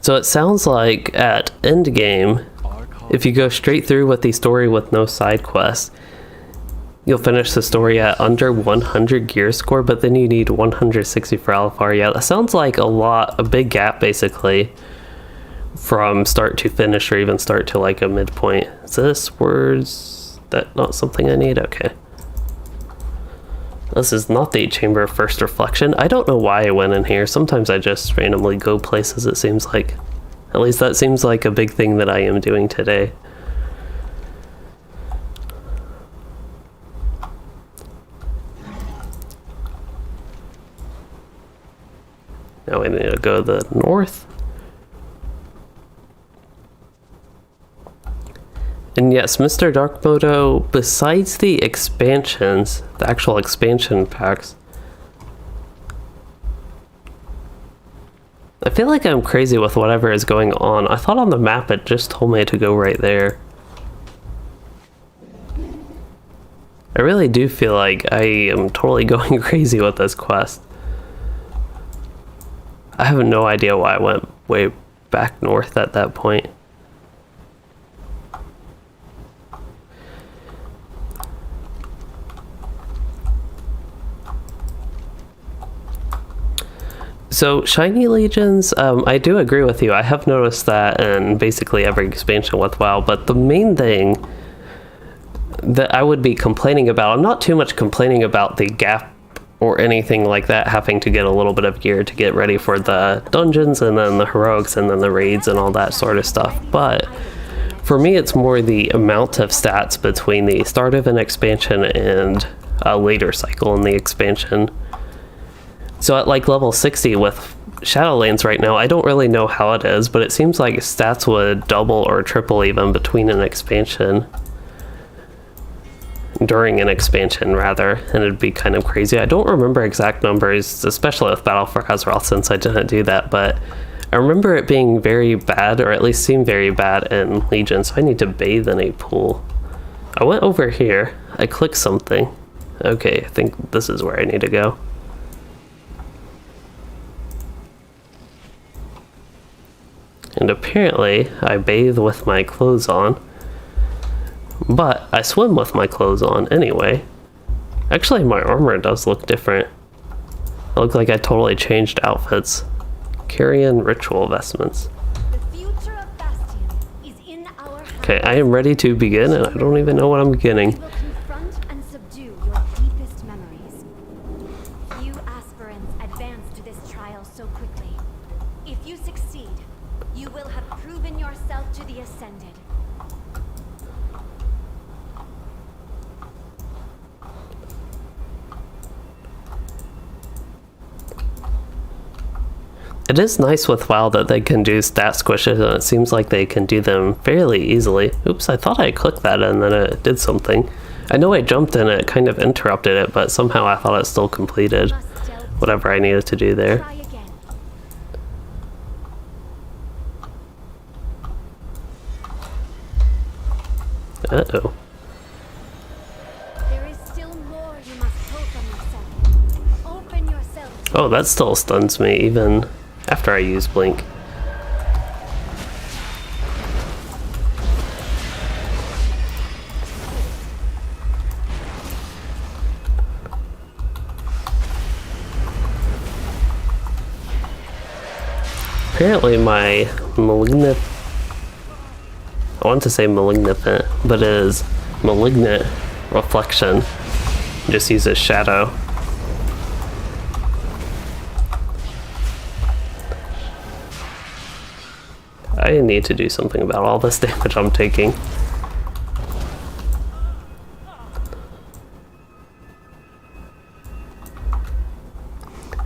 So it sounds like at Endgame, if you go straight through with the story with no side quests, you'll finish the story at under 100 gear score, but then you need 160 for Alfar. Yeah, that sounds like a big gap basically from start to finish, or even start to like a midpoint. Is this words that not something I need? Okay. This is not the Chamber of First Reflection. I don't know why I went in here. Sometimes I just randomly go places, it seems like. At least that seems like a big thing that I am doing today. Now we need to go to the north. And yes, Mr. Darkmodo, besides the expansions, the actual expansion packs, I feel like I'm crazy with whatever is going on. I thought on the map it just told me to go right there. I really do feel like I am totally going crazy with this quest. I have no idea why I went way back north at that point. So, Shiny Legions, I do agree with you. I have noticed that in basically every expansion with WoW, but the main thing that I would be complaining about, I'm not too much complaining about the gap or anything like that, having to get a little bit of gear to get ready for the dungeons and then the heroics and then the raids and all that sort of stuff. But for me, it's more the amount of stats between the start of an expansion and a later cycle in the expansion. So at like level 60 with Shadowlands right now, I don't really know how it is, but it seems like stats would double or triple even between an expansion. During an expansion, rather, and it'd be kind of crazy. I don't remember exact numbers, especially with Battle for Azeroth, since I didn't do that, but I remember it being very bad, or at least seemed very bad in Legion, so I need to bathe in a pool. I went over here, I clicked something. Okay, I think this is where I need to go. And apparently, I bathe with my clothes on. But I swim with my clothes on anyway. Actually, my armor does look different. I look like I totally changed outfits. Carrion ritual vestments. The future of Bastion is in our hands. Okay, I am ready to begin, and I don't even know what I'm beginning. We will confront and subdue your deepest memories. Few aspirants advance to this trial so quickly. If you succeed, you will have proven yourself to the Ascended. It is nice with WoW that they can do stat squishes, and it seems like they can do them fairly easily. Oops, I thought I clicked that and then it did something. I know I jumped and it kind of interrupted it, but somehow I thought it still completed whatever I needed to do there. Try again. Uh-oh. There is still more you must pull from yourself. Open yourself to Oh, that still stuns me even after I use Blink. Apparently my malignant, I want to say malignant, but it is malignant reflection. Just uses shadow. I need to do something about all this damage I'm taking.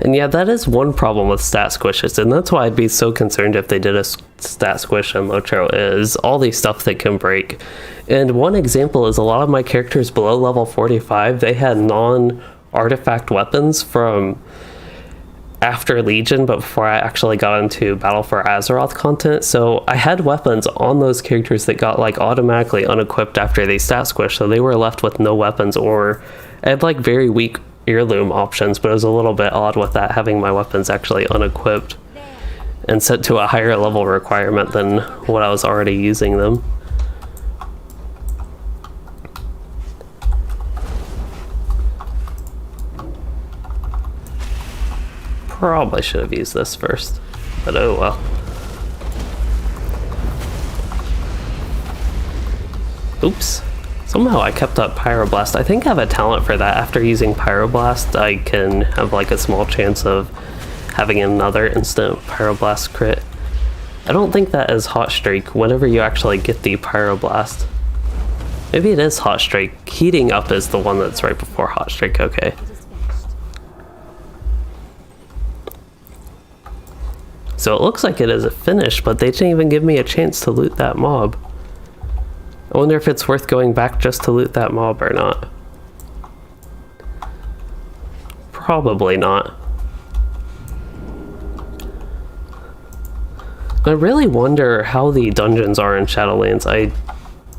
And yeah, that is one problem with stat squishes, and that's why I'd be so concerned if they did a stat squish in LotRO, is all these stuff that can break. And one example is a lot of my characters below level 45, they had non-artifact weapons from after Legion, but before I actually got into Battle for Azeroth content. So I had weapons on those characters that got like automatically unequipped after they stat squish, so they were left with no weapons, or I had like very weak heirloom options, but it was a little bit odd with that, having my weapons actually unequipped and set to a higher level requirement than what I was already using them. Probably should have used this first, but oh well. Oops. Somehow I kept up Pyroblast. I think I have a talent for that. After using Pyroblast, I can have like a small chance of having another instant Pyroblast crit. I don't think that is Hot Streak whenever you actually get the Pyroblast. Maybe it is Hot Streak. Heating Up is the one that's right before Hot Streak, okay. So it looks like it is a finish, but they didn't even give me a chance to loot that mob. I wonder if it's worth going back just to loot that mob or not. Probably not. I really wonder how the dungeons are in Shadowlands. I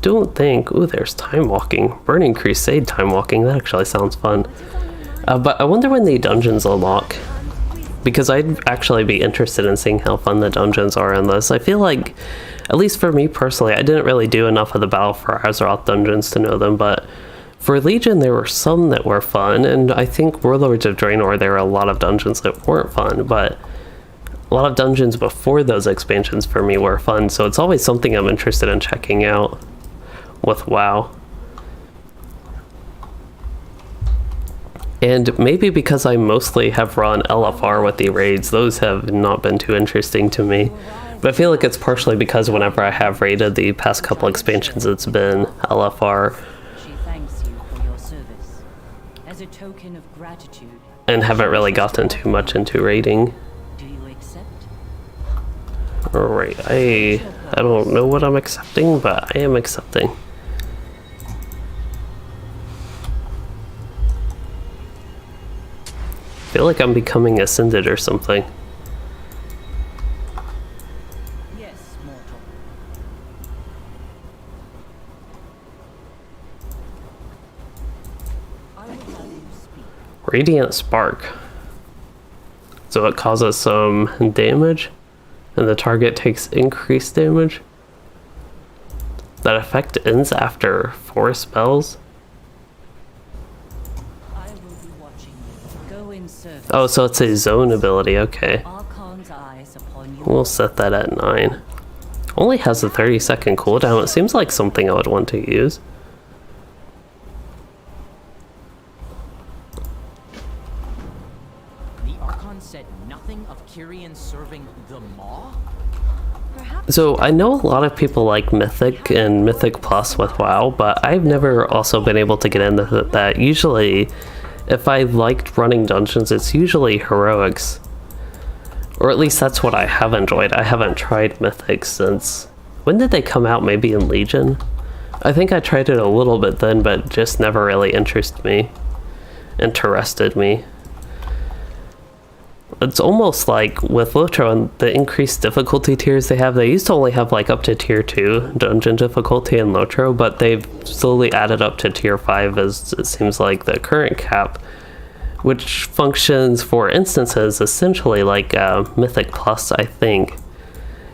don't think... Ooh, there's time walking. Burning Crusade time walking. That actually sounds fun. But I wonder when the dungeons unlock. Because I'd actually be interested in seeing how fun the dungeons are in this. I feel like, at least for me personally, I didn't really do enough of the Battle for Azeroth dungeons to know them, but for Legion there were some that were fun, and I think Warlords of Draenor there were a lot of dungeons that weren't fun, but a lot of dungeons before those expansions for me were fun, so it's always something I'm interested in checking out with WoW. And maybe because I mostly have run LFR with the raids, those have not been too interesting to me. But I feel like it's partially because whenever I have raided the past couple expansions, it's been LFR. She thanks you for your service. As a token of gratitude. And haven't really gotten too much into raiding. Do you accept? Alright, I don't know what I'm accepting, but I am accepting. I feel like I'm becoming ascended or something. Yes, mortal. I will have you speak. Radiant Spark. So it causes some damage, and the target takes increased damage. That effect ends after 4 spells. I will be watching you. Go in service. Oh, so it's a zone ability, okay. Archon's eyes upon you. We'll set that at 9. Only has a 30-second cooldown. It seems like something I would want to use. The Archon said nothing of Kyrian serving the Maw? So I know a lot of people like Mythic and Mythic Plus with WoW, but I've never also been able to get into that. Usually, if I liked running dungeons, it's usually heroics. Or at least that's what I have enjoyed. I haven't tried Mythic since... When did they come out? Maybe in Legion? I think I tried it a little bit then, but just never really interested me. It's almost like with LotRO and the increased difficulty tiers they have, they used to only have like up to tier 2 dungeon difficulty in LotRO, but they've slowly added up to tier 5 as it seems like the current cap, which functions for instances essentially like Mythic Plus, I think.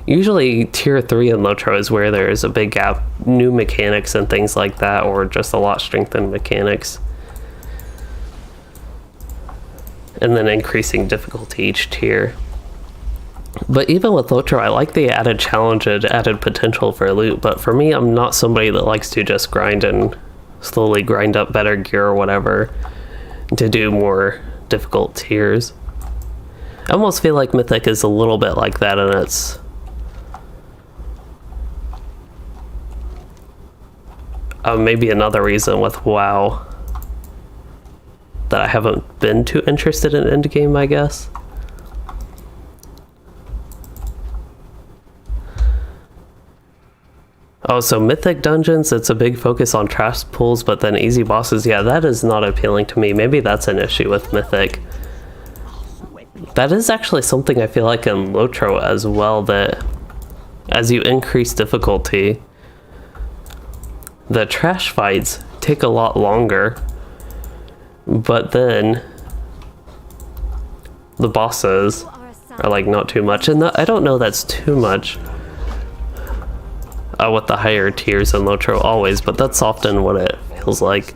Usually tier 3 in LotRO is where there's a big gap, new mechanics and things like that, or just a lot strengthened mechanics. And then increasing difficulty each tier. But even with LotRO, I like the added challenge and added potential for loot, but for me, I'm not somebody that likes to just grind and slowly grind up better gear or whatever to do more difficult tiers. I almost feel like Mythic is a little bit like that, and it's... maybe another reason with WoW that I haven't been too interested in Endgame, I guess. Oh, so Mythic dungeons, it's a big focus on trash pools, but then easy bosses, yeah, that is not appealing to me. Maybe that's an issue with Mythic. That is actually something I feel like in LotRO as well, that as you increase difficulty, the trash fights take a lot longer, but then the bosses are like not too much, and I don't know that's too much with the higher tiers in LotRO always, but that's often what it feels like.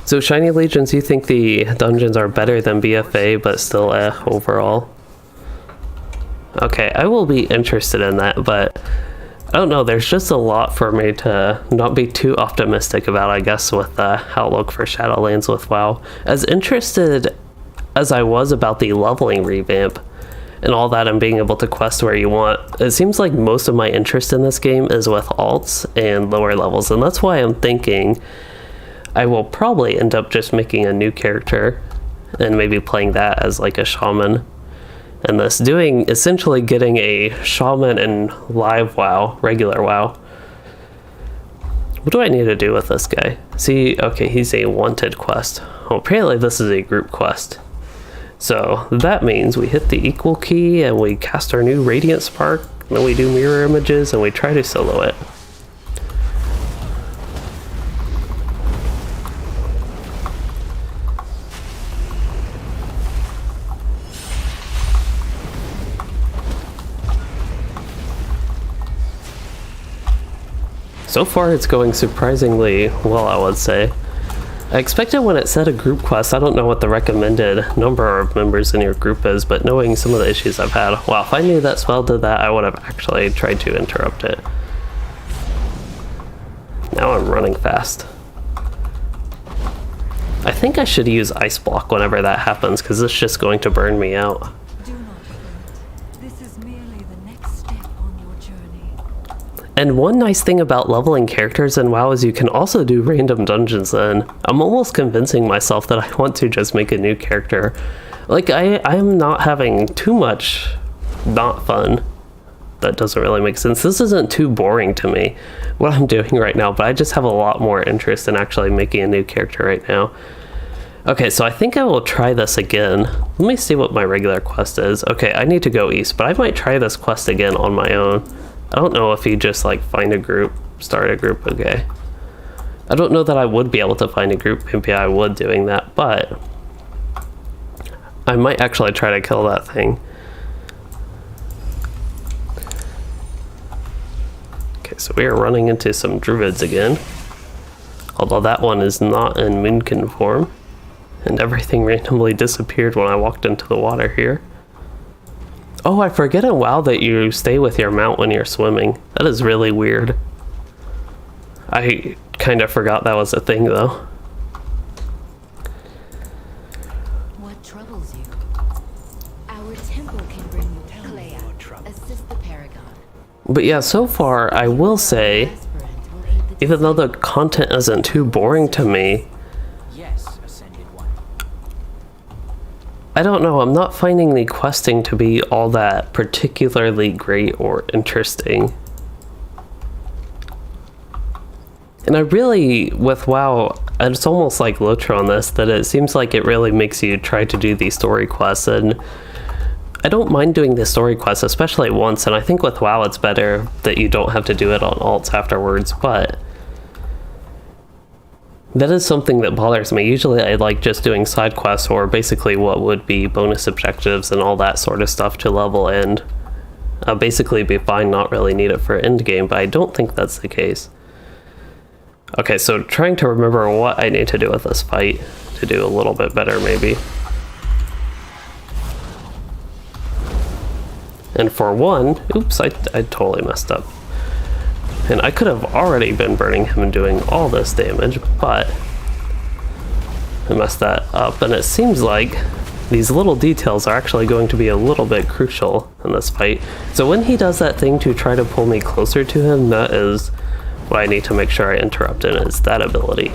So Shiny Legions, you think the dungeons are better than BFA, but still overall? Okay, I will be interested in that, but I don't know, there's just a lot for me to not be too optimistic about, I guess, with the outlook for Shadowlands with WoW. As interested as I was about the leveling revamp and all that and being able to quest where you want, it seems like most of my interest in this game is with alts and lower levels, and that's why I'm thinking I will probably end up just making a new character and maybe playing that as like a shaman. And this doing essentially getting a shaman in live WoW, regular WoW. What do I need to do with this guy? See, okay, he's a wanted quest. Well, apparently this is a group quest. So that means we hit the equal key and we cast our new Radiant Spark, and then we do mirror images and we try to solo it. So far it's going surprisingly well, I would say. I expected when it said a group quest, I don't know what the recommended number of members in your group is, but knowing some of the issues I've had, wow, if I knew that spell did that, I would have actually tried to interrupt it. Now I'm running fast. I think I should use Ice Block whenever that happens, because it's just going to burn me out. Do not fret. This is merely the next step on your journey. And one nice thing about leveling characters in WoW is you can also do random dungeons then. I'm almost convincing myself that I want to just make a new character. Like, I'm not having too much not fun. That doesn't really make sense. This isn't too boring to me, what I'm doing right now, but I just have a lot more interest in actually making a new character right now. Okay, so I think I will try this again. Let me see what my regular quest is. Okay, I need to go east, but I might try this quest again on my own. I don't know if you just like find a group, start a group, okay. I don't know that I would be able to find a group, maybe I would doing that, but I might actually try to kill that thing. Okay, so we are running into some druids again. Although that one is not in Moonkin form, and everything randomly disappeared when I walked into the water here. Oh, I forget in WoW that you stay with your mount when you're swimming. That is really weird. I kind of forgot that was a thing, though. What troubles you? Our temple can bring you Clea, assist the Paragon. But yeah, so far, I will say, Aspirant will aid the even though the content isn't too boring to me, Yes, Ascended One. I don't know, I'm not finding the questing to be all that particularly great or interesting. And I really, with WoW, and it's almost like LotRO on this, that it seems like it really makes you try to do these story quests, and I don't mind doing the story quests, especially once, and I think with WoW it's better that you don't have to do it on alts afterwards, but that is something that bothers me. Usually I like just doing side quests or basically what would be bonus objectives and all that sort of stuff to level, and basically be fine, not really need it for endgame, but I don't think that's the case. Okay, so trying to remember what I need to do with this fight to do a little bit better maybe. And for one, oops, I totally messed up. And I could have already been burning him and doing all this damage, but I messed that up. And it seems like these little details are actually going to be a little bit crucial in this fight. So when he does that thing to try to pull me closer to him, that is what I need to make sure I interrupt, and it's that ability.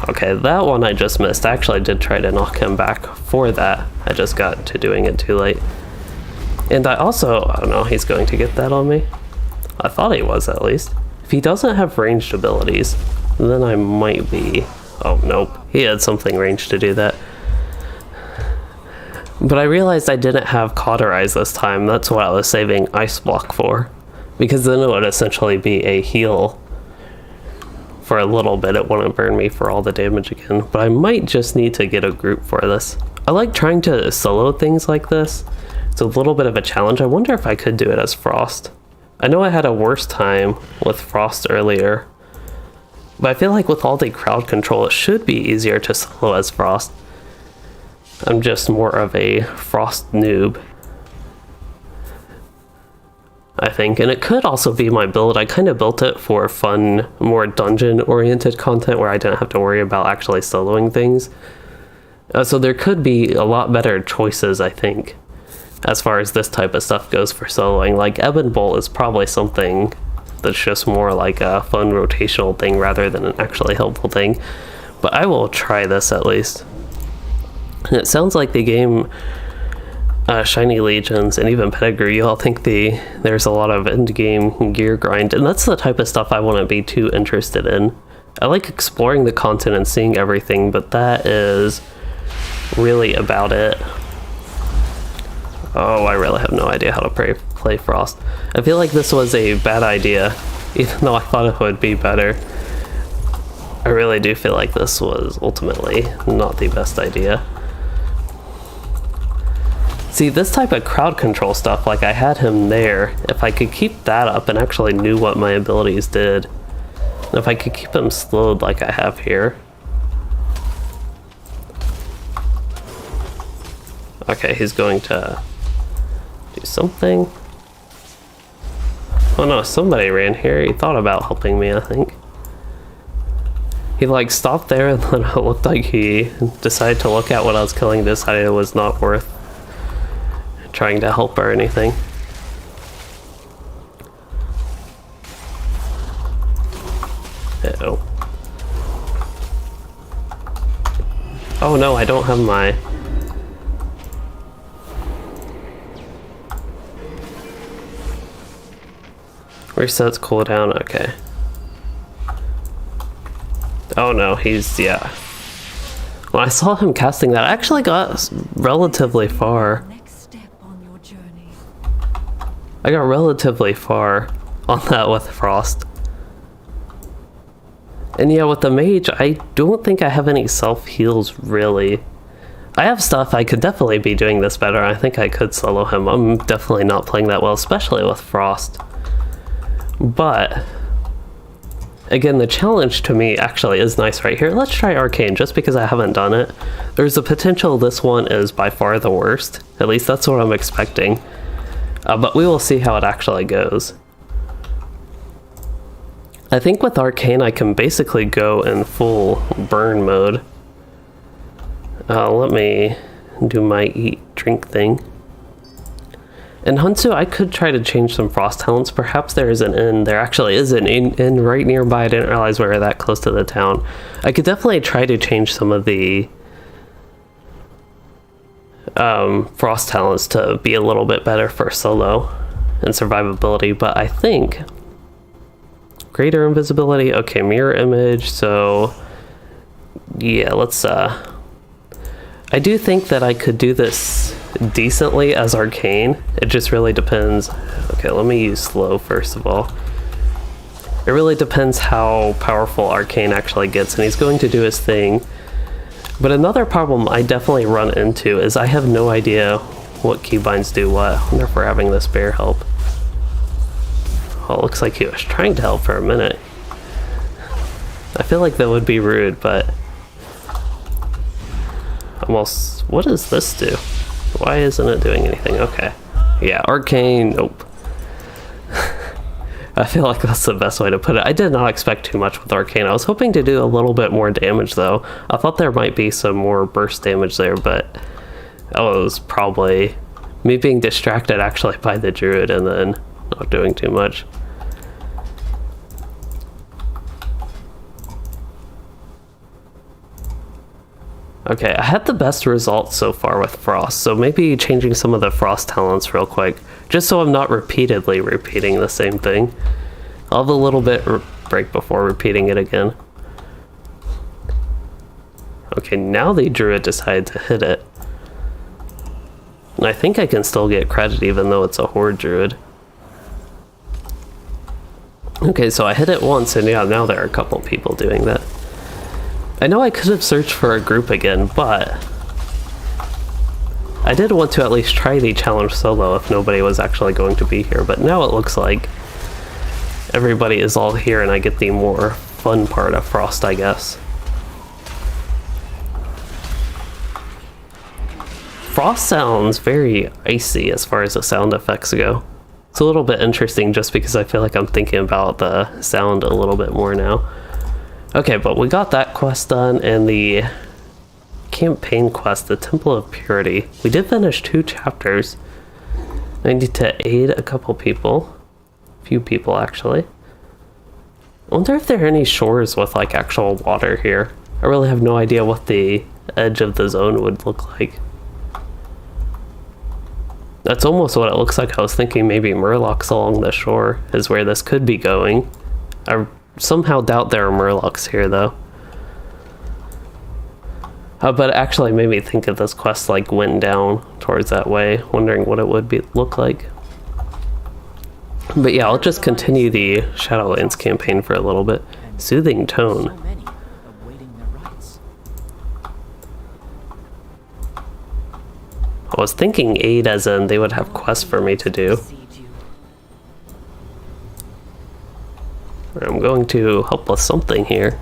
Okay, that one I just missed. I actually did try to knock him back for that. I just got to doing it too late. And I don't know, he's going to get that on me. I thought he was, at least. If he doesn't have ranged abilities, then I might be... Oh, nope. He had something ranged to do that. But I realized I didn't have Cauterize this time. That's what I was saving Ice Block for. Because then it would essentially be a heal. For a little bit, it wouldn't burn me for all the damage again. But I might just need to get a group for this. I like trying to solo things like this. It's a little bit of a challenge. I wonder if I could do it as Frost. I know I had a worse time with Frost earlier. But I feel like with all the crowd control, it should be easier to solo as Frost. I'm just more of a Frost noob, I think. And it could also be my build. I kind of built it for fun, more dungeon-oriented content where I didn't have to worry about actually soloing things. So there could be a lot better choices, I think, as far as this type of stuff goes for soloing. Like Ebon Bolt is probably something that's just more like a fun rotational thing rather than an actually helpful thing. But I will try this at least. And it sounds like the game Shiny Legions and even Pedigree, you all think there's a lot of endgame gear grind, and that's the type of stuff I wouldn't be too interested in. I like exploring the content and seeing everything, but that is really about it. Oh, I really have no idea how to play Frost. I feel like this was a bad idea, even though I thought it would be better. I really do feel like this was ultimately not the best idea. See, this type of crowd control stuff, like I had him there, if I could keep that up and actually knew what my abilities did, and if I could keep him slowed like I have here. Okay, he's going to do something. Oh no, somebody ran here. He thought about helping me, I think. He like stopped there and then it looked like he decided to look at what I was killing, decided it was not worth trying to help or anything. Uh-oh. Oh no, I don't have my... Resets cooldown, okay. Oh no, yeah. When I saw him casting that, I actually got relatively far. Next step on your journey. I got relatively far on that with Frost. And yeah, with the Mage, I don't think I have any self-heals, really. I have stuff, I could definitely be doing this better. I think I could solo him. I'm definitely not playing that well, especially with Frost. But again, the challenge to me actually is nice right here. Let's try Arcane, just because I haven't done it. There's a potential this one is by far the worst. At least that's what I'm expecting. But we will see how it actually goes. I think with Arcane I can basically go in full burn mode. Let me do my eat drink thing. In Hunsu, I could try to change some frost talents. Perhaps there is an inn. There actually is an inn right nearby. I didn't realize we were that close to the town. I could definitely try to change some of the frost talents to be a little bit better for solo and survivability, but I think greater invisibility. Okay, mirror image. So yeah, let's I do think that I could do this decently as Arcane. It just really depends. Okay, let me use slow first of all. It really depends how powerful Arcane actually gets, and he's going to do his thing. But another problem I definitely run into is I have no idea what keybinds do what. I wonder if we're having this bear help. Oh, it looks like he was trying to help for a minute. I feel like that would be rude, but almost... What does this do? Why isn't it doing anything? Okay. Yeah, Arcane, nope. I feel like that's the best way to put it. I did not expect too much with Arcane. I was hoping to do a little bit more damage, though. I thought there might be some more burst damage there, but that was probably me being distracted, actually, by the druid and then not doing too much. Okay, I had the best results so far with Frost, so maybe changing some of the Frost talents real quick, just so I'm not repeatedly repeating the same thing. I'll have a little bit break before repeating it again. Okay, now the Druid decided to hit it. And I think I can still get credit even though it's a Horde Druid. Okay, so I hit it once, and yeah, now there are a couple people doing that. I know I could have searched for a group again, but I did want to at least try the challenge solo if nobody was actually going to be here, but now it looks like everybody is all here and I get the more fun part of Frost, I guess. Frost sounds very icy as far as the sound effects go. It's a little bit interesting just because I feel like I'm thinking about the sound a little bit more now. Okay, but we got that quest done, and the campaign quest, the Temple of Purity. We did finish 2 chapters. I need to aid a couple people. A few people, actually. I wonder if there are any shores with, like, actual water here. I really have no idea what the edge of the zone would look like. That's almost what it looks like. I was thinking maybe Murlocs along the shore is where this could be going. I somehow doubt there are Murlocs here, though. But it actually made me think of this quest like went down towards that way, wondering what it would look like. But yeah, I'll just continue the Shadowlands campaign for a little bit. Soothing Tone. So many awaiting their rights. I was thinking aid as in they would have quests for me to do. I'm going to help with something here.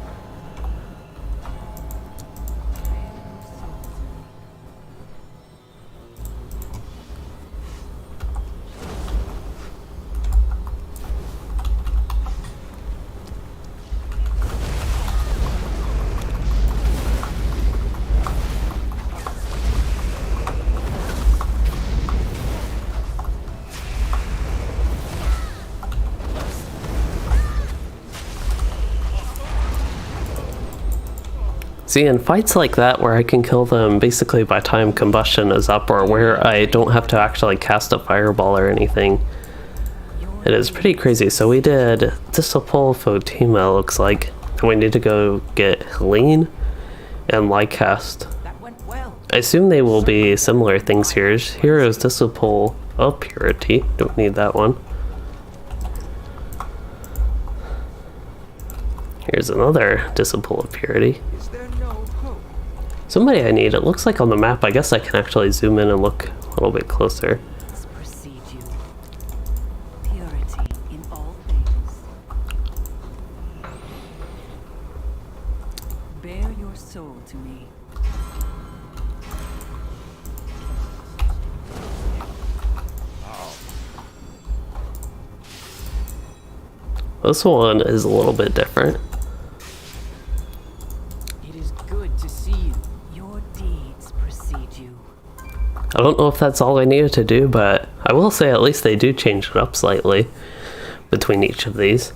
See, in fights like that where I can kill them basically by time combustion is up, or where I don't have to actually cast a fireball or anything, it is pretty crazy. So we did Disciple Fotima, looks like. We need to go get Helene and Lycast. That went well. I assume they will be similar things here. Here is Disciple of Purity. Don't need that one. Here's another Disciple of Purity. Is there no hope? Somebody I need. It looks like on the map, I guess I can actually zoom in and look a little bit closer. Precede you. Purity in all things. Bear your soul to me. This one is a little bit different. It is good to see you. Your deeds precede you. I don't know if that's all I needed to do, but I will say at least they do change it up slightly between each of these.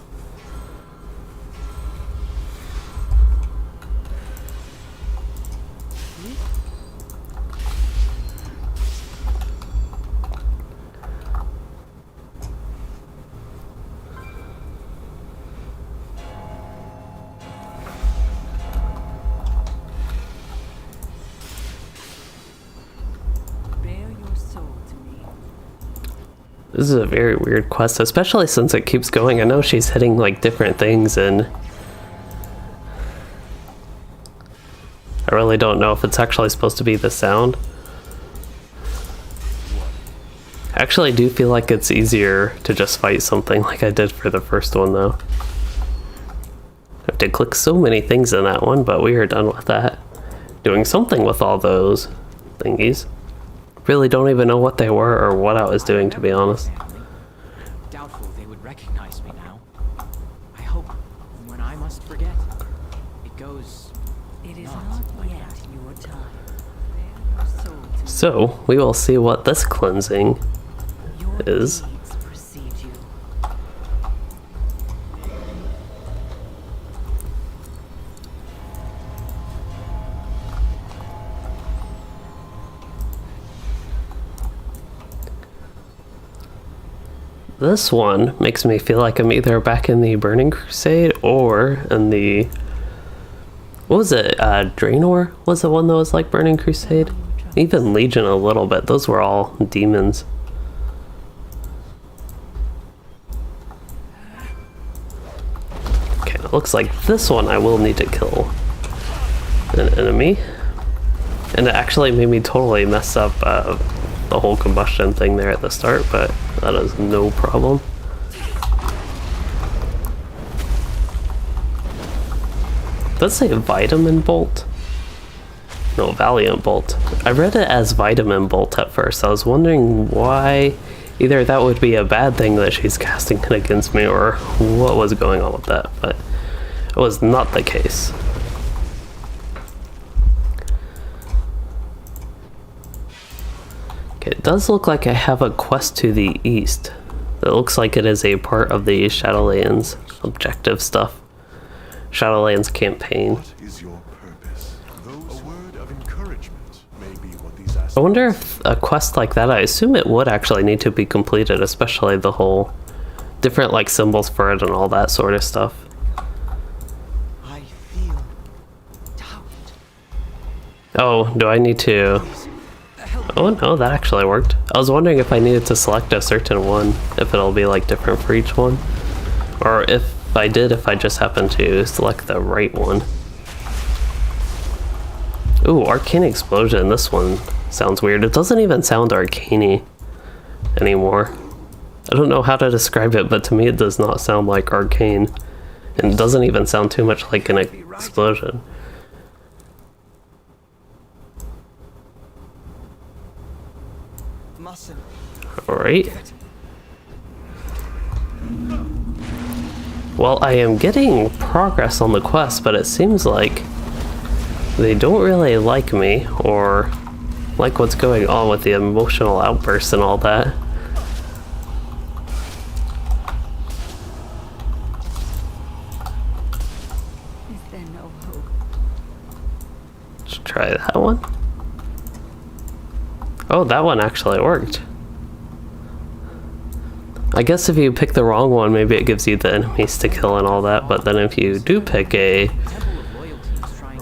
This is a very weird quest, especially since it keeps going. I know she's hitting like different things, and I really don't know if it's actually supposed to be the sound. I actually do feel like it's easier to just fight something like I did for the first one, though. I have to click so many things in that one, but we are done with that. Doing something with all those thingies. Really don't even know what they were or what I was doing, to be honest. Doubtful they would recognize me now. I hope when I must forget, it goes. It is not not like yet that. your time. Bear your soul to me. So, we will see what this cleansing Your is. deeds precede you. this one makes me feel like I'm either back in the Burning Crusade or in the... What was it? Draenor was the one that was like Burning Crusade? Even Legion a little bit. Those were all demons. Okay, it looks like this one I will need to kill an enemy. And it actually made me totally mess up the whole combustion thing there at the start, but that is no problem. Does it say Vitamin Bolt? No, Valiant Bolt. I read it as Vitamin Bolt at first. I was wondering why either that would be a bad thing that she's casting it against me or what was going on with that, but it was not the case. Okay, it does look like I have a quest to the east. It looks like it is a part of the Shadowlands objective stuff. Shadowlands campaign. What is your purpose? A word of encouragement may be what these aspects. I wonder if a quest like that, I assume it would actually need to be completed, especially the whole different like symbols for it and all that sort of stuff. I feel doubt. Oh, do I need to... Oh no, that actually worked. I was wondering if I needed to select a certain one, if it'll be like different for each one. Or if I did, if I just happen to select the right one. Ooh, Arcane Explosion. This one sounds weird. It doesn't even sound arcane-y anymore. I don't know how to describe it, but to me it does not sound like Arcane. And it doesn't even sound too much like an explosion. Alright. Well, I am getting progress on the quest, but it seems like they don't really like me or like what's going on with the emotional outbursts and all that. Is there no hope? Let's try that one. Oh, that one actually worked. I guess if you pick the wrong one, maybe it gives you the enemies to kill and all that, but then if you do pick a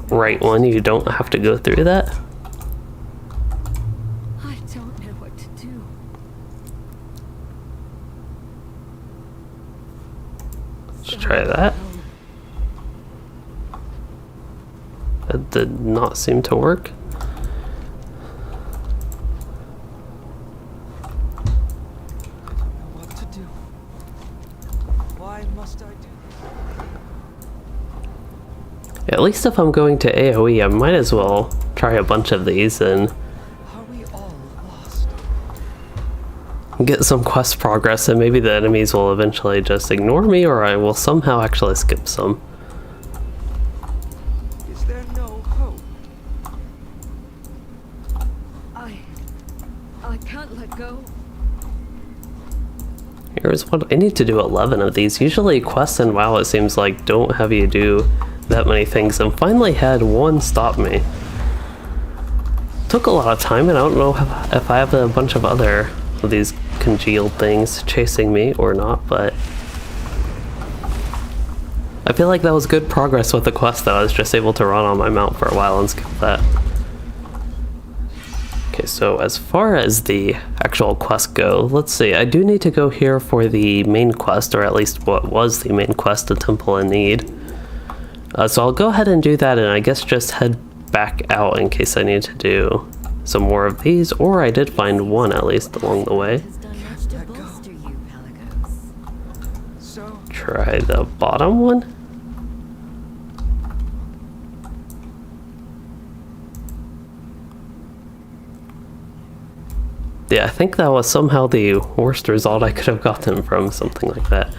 right one, you don't have to go through that. I don't know what to do. Let's try that. That did not seem to work. At least if I'm going to AoE, I might as well try a bunch of these and get some quest progress, and maybe the enemies will eventually just ignore me, or I will somehow actually skip some. Is there no hope? I can't let go. Here's what I need to do: 11 of these. Usually quests in WoW, it seems like, don't have you do that many things, and finally had one stop me. Took a lot of time, and I don't know if I have a bunch of other of these congealed things chasing me or not, but I feel like that was good progress with the quest that I was just able to run on my mount for a while and skip that. Okay, so as far as the actual quest go, let's see, I do need to go here for the main quest, or at least what was the main quest, the Temple in Need. So I'll go ahead and do that, and I guess just head back out in case I need to do some more of these, or I did find one at least along the way. Try the bottom one. Yeah, I think that was somehow the worst result I could have gotten from something like that.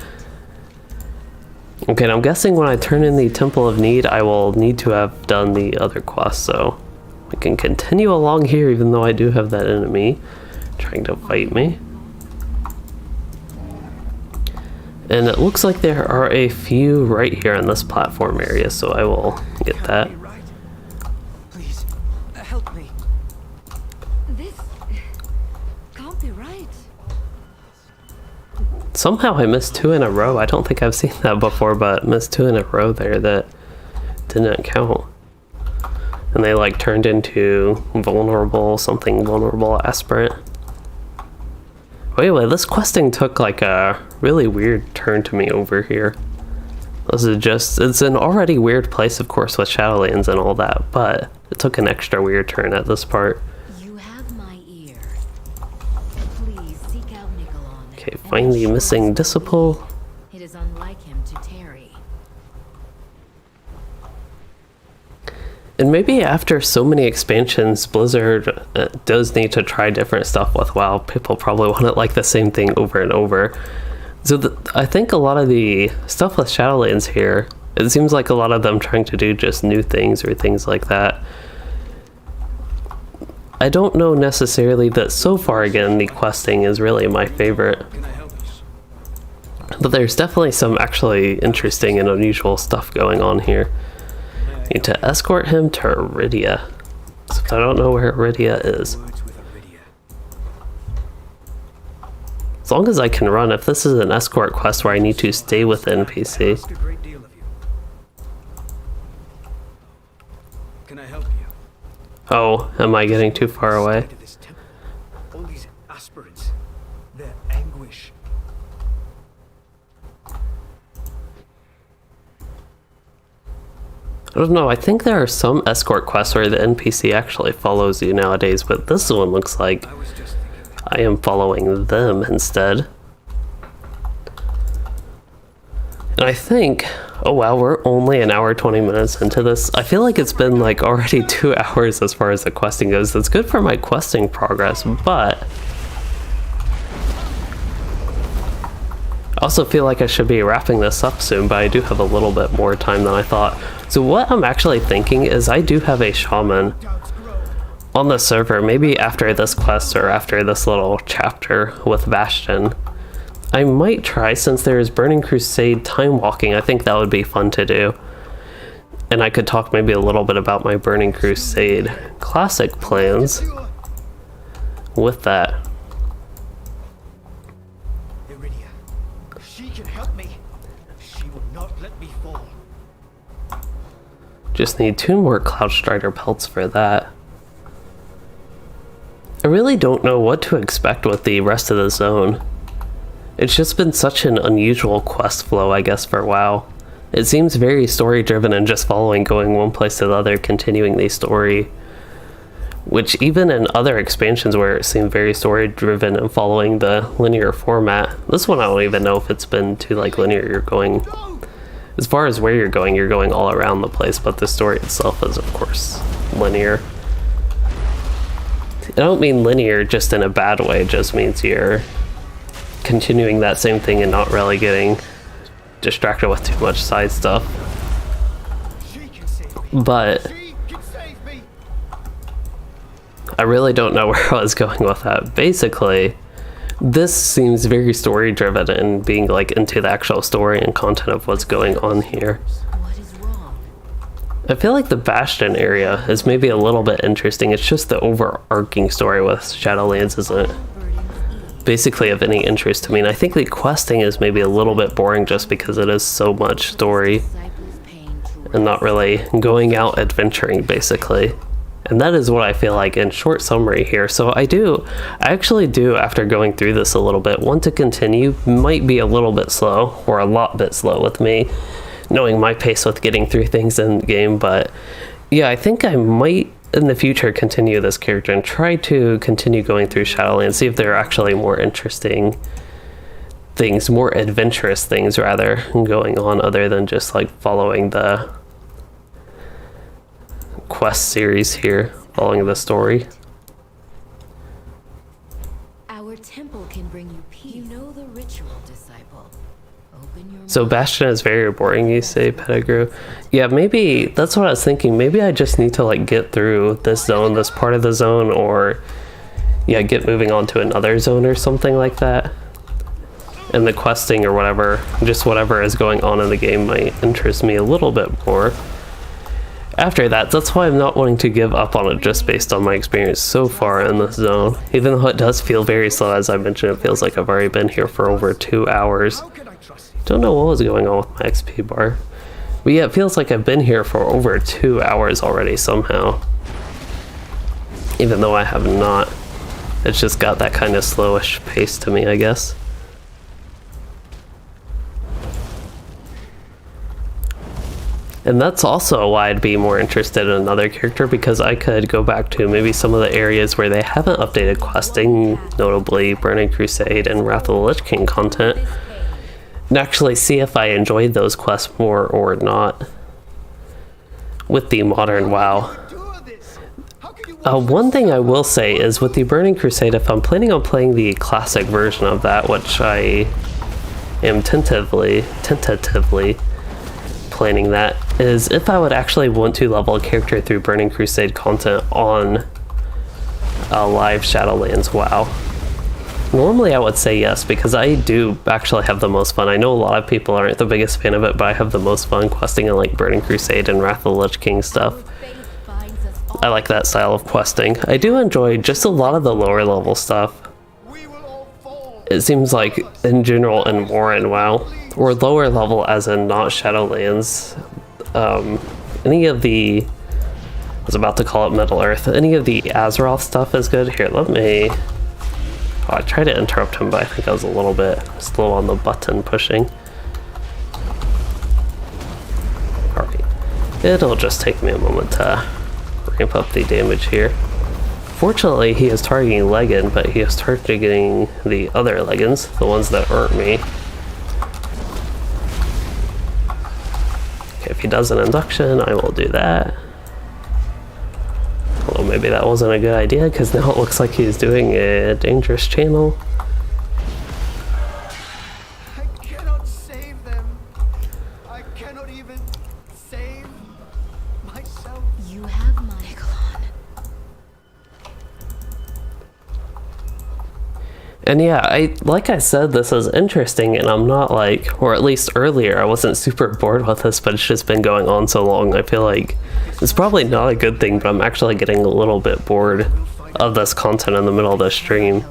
Okay, and I'm guessing when I turn in the Temple of Need, I will need to have done the other quest, so I can continue along here even though I do have that enemy trying to fight me. And it looks like there are a few right here in this platform area, so I will get that. Please, help me. This can't be right. Somehow I missed 2 in a row. I don't think I've seen that before, but missed 2 in a row there that didn't count. And they like turned into vulnerable, something vulnerable aspirant. Anyway, this questing took like a really weird turn to me over here. This is just, it's an already weird place, of course, with Shadowlands and all that, but it took an extra weird turn at this part. You have my ear. Please seek out Nicolon. Okay, find the missing disciple. It is unlike him to tarry. And maybe after so many expansions, Blizzard does need to try different stuff with WoW. People probably want it like the same thing over and over. So I think a lot of the stuff with Shadowlands here, it seems like a lot of them trying to do just new things or things like that. I don't know necessarily that so far, again, the questing is really my favorite. But there's definitely some actually interesting and unusual stuff going on here. Need to escort him to Iridia. So I don't know where Iridia is. As long as I can run, if this is an escort quest where I need to stay with the NPC. Can I help you? Oh, am I getting too far away? All these aspirants, their anguish. I don't know, I think there are some escort quests where the NPC actually follows you nowadays, but this one looks like I am following them instead. And I think, oh wow, we're only an hour 20 minutes into this. I feel like it's been like already 2 hours as far as the questing goes. That's good for my questing progress, but I also feel like I should be wrapping this up soon, but I do have a little bit more time than I thought. So what I'm actually thinking is I do have a Shaman on the server, maybe after this quest or after this little chapter with Bastion. I might try, since there is Burning Crusade time walking, I think that would be fun to do. And I could talk maybe a little bit about my Burning Crusade classic plans with that. Iridia, she can help me. She will not let me fall. Just need 2 more Cloud Strider pelts for that. I really don't know what to expect with the rest of the zone. It's just been such an unusual quest flow, I guess, for WoW. It seems very story driven and just following, going one place to the other, continuing the story. Which even in other expansions where it seemed very story driven and following the linear format, this one I don't even know if it's been too like linear. You're going, as far as where you're going all around the place, but the story itself is of course linear. I don't mean linear just in a bad way, it just means you're continuing that same thing and not really getting distracted with too much side stuff. But I really don't know where I was going with that. Basically, this seems very story driven and being like into the actual story and content of what's going on here. What is wrong? I feel like the Bastion area is maybe a little bit interesting. It's just the overarching story with Shadowlands isn't basically of any interest to me. And I think the questing is maybe a little bit boring just because it is so much story and not really going out adventuring basically. And that is what I feel like in short summary here. So I actually do, after going through this a little bit, want to continue. Might be a little bit slow, or a lot bit slow with me, knowing my pace with getting through things in the game. But yeah, I think I might in the future continue this character and try to continue going through Shadowlands, see if there are actually more interesting things, more adventurous things rather, going on other than just like following the quest series here, following the story. Our temple can bring you peace. You know the ritual, disciple. Open your So Bastion is very boring, you say, Pettigrew? Yeah, maybe that's what I was thinking. Maybe I just need to like get through this zone, this part of the zone, or yeah, get moving on to another zone or something like that. And the questing or whatever, just whatever is going on in the game might interest me a little bit more. after that, that's why I'm not wanting to give up on it just based on my experience so far in this zone. Even though it does feel very slow, as I mentioned, it feels like I've already been here for over 2 hours. Don't know what was going on with my XP bar. But yeah, it feels like I've been here for over 2 hours already somehow. Even though I have not. It's just got that kind of slowish pace to me, I guess. And that's also why I'd be more interested in another character, because I could go back to maybe some of the areas where they haven't updated questing, notably Burning Crusade and Wrath of the Lich King content, and actually see if I enjoyed those quests more or not with the modern WoW. One thing I will say is with the Burning Crusade, if I'm planning on playing the classic version of that, which I am tentatively planning that, is if I would actually want to level a character through Burning Crusade content on a live Shadowlands WoW. Normally I would say yes, because I do actually have the most fun. I know a lot of people aren't the biggest fan of it, but I have the most fun questing in like Burning Crusade and Wrath of the Lich King stuff. I like that style of questing. I do enjoy just a lot of the lower level stuff. It seems like in general and more in WoW, or lower level as in not Shadowlands, any of the, I was about to call it Middle Earth, any of the Azeroth stuff is good. Here, let me, I tried to interrupt him, but I think I was a little bit slow on the button pushing. Alright, it'll just take me a moment to ramp up the damage here. Fortunately, he is targeting Leggin, but he is targeting the other Leggins, the ones that aren't me. Okay, if he does an induction, I will do that. Although maybe that wasn't a good idea, because now it looks like he's doing a dangerous channel. I cannot save them. I cannot even save myself. You have my clone. And yeah, like I said, this is interesting, and I'm not like, or at least earlier, I wasn't super bored with this, but it's just been going on so long. I feel like it's probably not a good thing, but I'm actually getting a little bit bored of this content in the middle of the stream.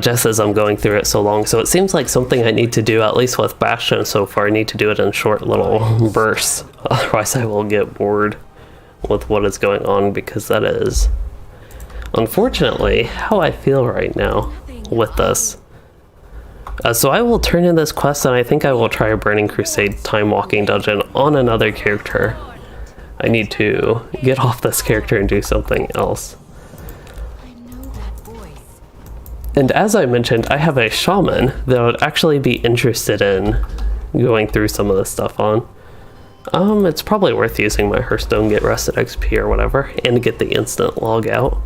Just as I'm going through it so long. So it seems like something I need to do, at least with Bastion so far. I need to do it in short little bursts. Otherwise I will get bored with what is going on, because that is unfortunately how I feel right now with this. So I will turn in this quest, and I think I will try a Burning Crusade time walking dungeon on another character. I need to get off this character and do something else. I know that voice. And as I mentioned, I have a Shaman that I would actually be interested in going through some of this stuff on. It's probably worth using my Hearthstone, get rested XP or whatever, and get the instant log out.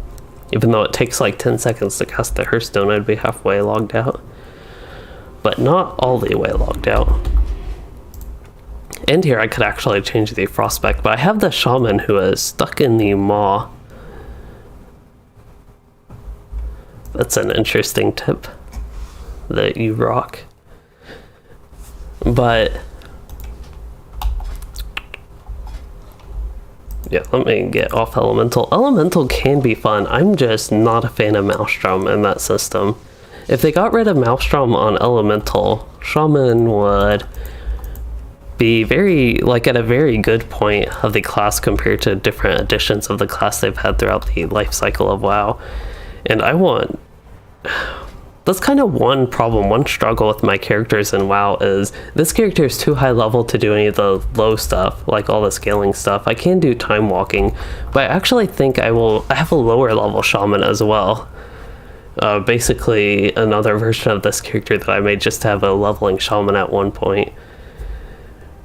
Even though it takes like 10 seconds to cast the Hearthstone, I'd be halfway logged out. But not all the way logged out. And here I could actually change the frost spec, but I have the Shaman who is stuck in the maw. That's an interesting tip that you rock. But yeah, let me get off Elemental. Elemental can be fun. I'm just not a fan of Maelstrom in that system. If they got rid of Maelstrom on Elemental, Shaman would be very, like, at a very good point of the class compared to different editions of the class they've had throughout the life cycle of WoW. And I want... That's kind of one problem, one struggle with my characters in WoW is this character is too high level to do any of the low stuff, like all the scaling stuff. I can do time walking, but I actually think I have a lower level Shaman as well. Basically another version of this character that I made just to have a leveling Shaman at one point.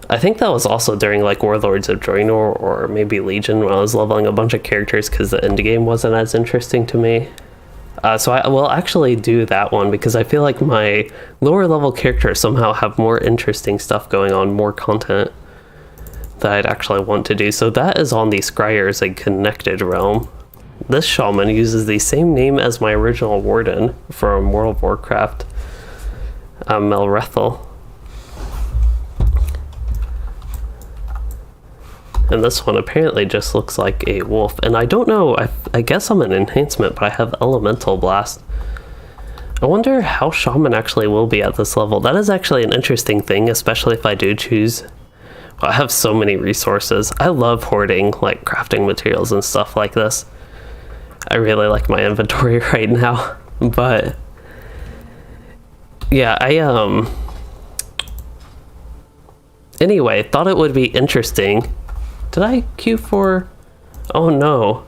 I think that was also during like Warlords of Draenor or maybe Legion when I was leveling a bunch of characters because the endgame wasn't as interesting to me. So I will actually do that one because I feel like my lower level characters somehow have more interesting stuff going on, more content that I'd actually want to do. So that is on the Scryers, a connected realm. This Shaman uses the same name as my original Warden from World of Warcraft, Melrethel. And this one apparently just looks like a wolf. And I don't know, I guess I'm an enhancement, but I have Elemental Blast. I wonder how Shaman actually will be at this level. That is actually an interesting thing, especially if I do choose. Well, I have so many resources. I love hoarding, like, crafting materials and stuff like this. I really like my inventory right now. But yeah, anyway, thought it would be interesting. Did I queue for... Oh no.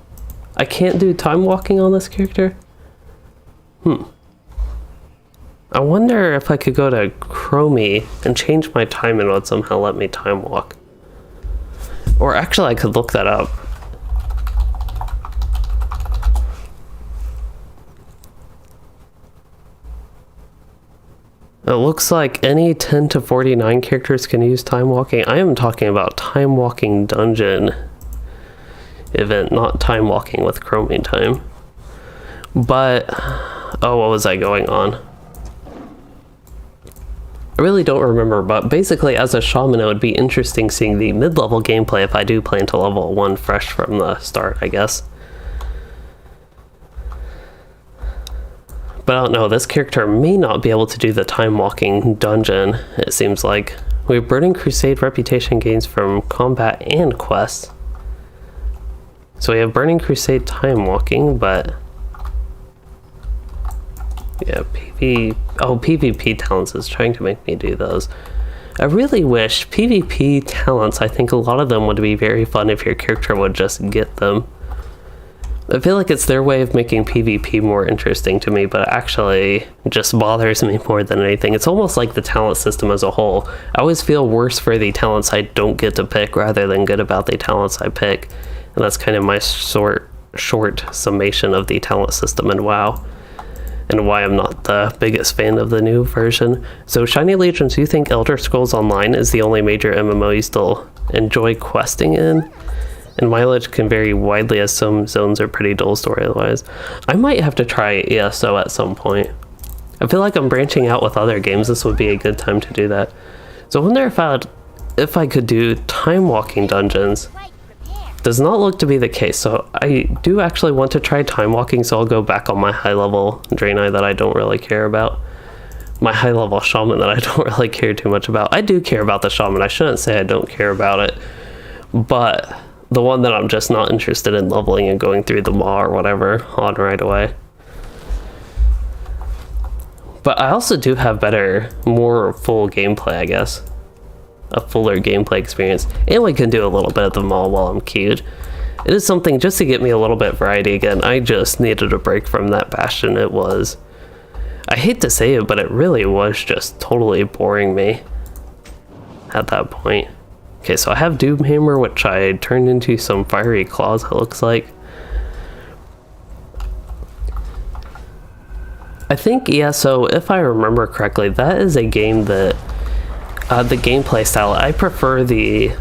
I can't do time walking on this character? I wonder if I could go to Chromie and change my time and it would somehow let me time walk. Or actually I could look that up. It looks like any 10 to 49 characters can use time walking. I am talking about time walking dungeon event, not time walking with Chromie time. But, oh, what was I going on? I really don't remember, but basically as a shaman it would be interesting seeing the mid-level gameplay if I do plan to level 1 fresh from the start, I guess. But I don't know, this character may not be able to do the time walking dungeon, it seems like. We have Burning Crusade reputation gains from combat and quests. So we have Burning Crusade time walking, but yeah, PvP talents is trying to make me do those. I really wish PvP talents, I think a lot of them would be very fun if your character would just get them. I feel like it's their way of making PvP more interesting to me, but it actually just bothers me more than anything. It's almost like the talent system as a whole. I always feel worse for the talents I don't get to pick rather than good about the talents I pick. And that's kind of my short summation of the talent system in WoW. And why I'm not the biggest fan of the new version. So Shiny Legions, do you think Elder Scrolls Online is the only major MMO you still enjoy questing in? And mileage can vary widely as some zones are pretty dull story-wise. I might have to try ESO at some point. I feel like I'm branching out with other games. This would be a good time to do that. So I wonder if I could do time walking dungeons. Does not look to be the case, so I do actually want to try time walking, so I'll go back on my high level Draenei that I don't really care about. My high level Shaman that I don't really care too much about. I do care about the Shaman, I shouldn't say I don't care about it. But the one that I'm just not interested in leveling and going through the maw or whatever on right away. But I also do have more full gameplay, I guess. A fuller gameplay experience, and we can do a little bit of the maw while I'm queued. It is something just to get me a little bit of variety again. I just needed a break from that Bastion. It was, I hate to say it, but it really was just totally boring me at that point. Okay, so I have Doomhammer, which I turned into some fiery claws, it looks like. I think ESO, if I remember correctly, that is a game that the gameplay style, I prefer the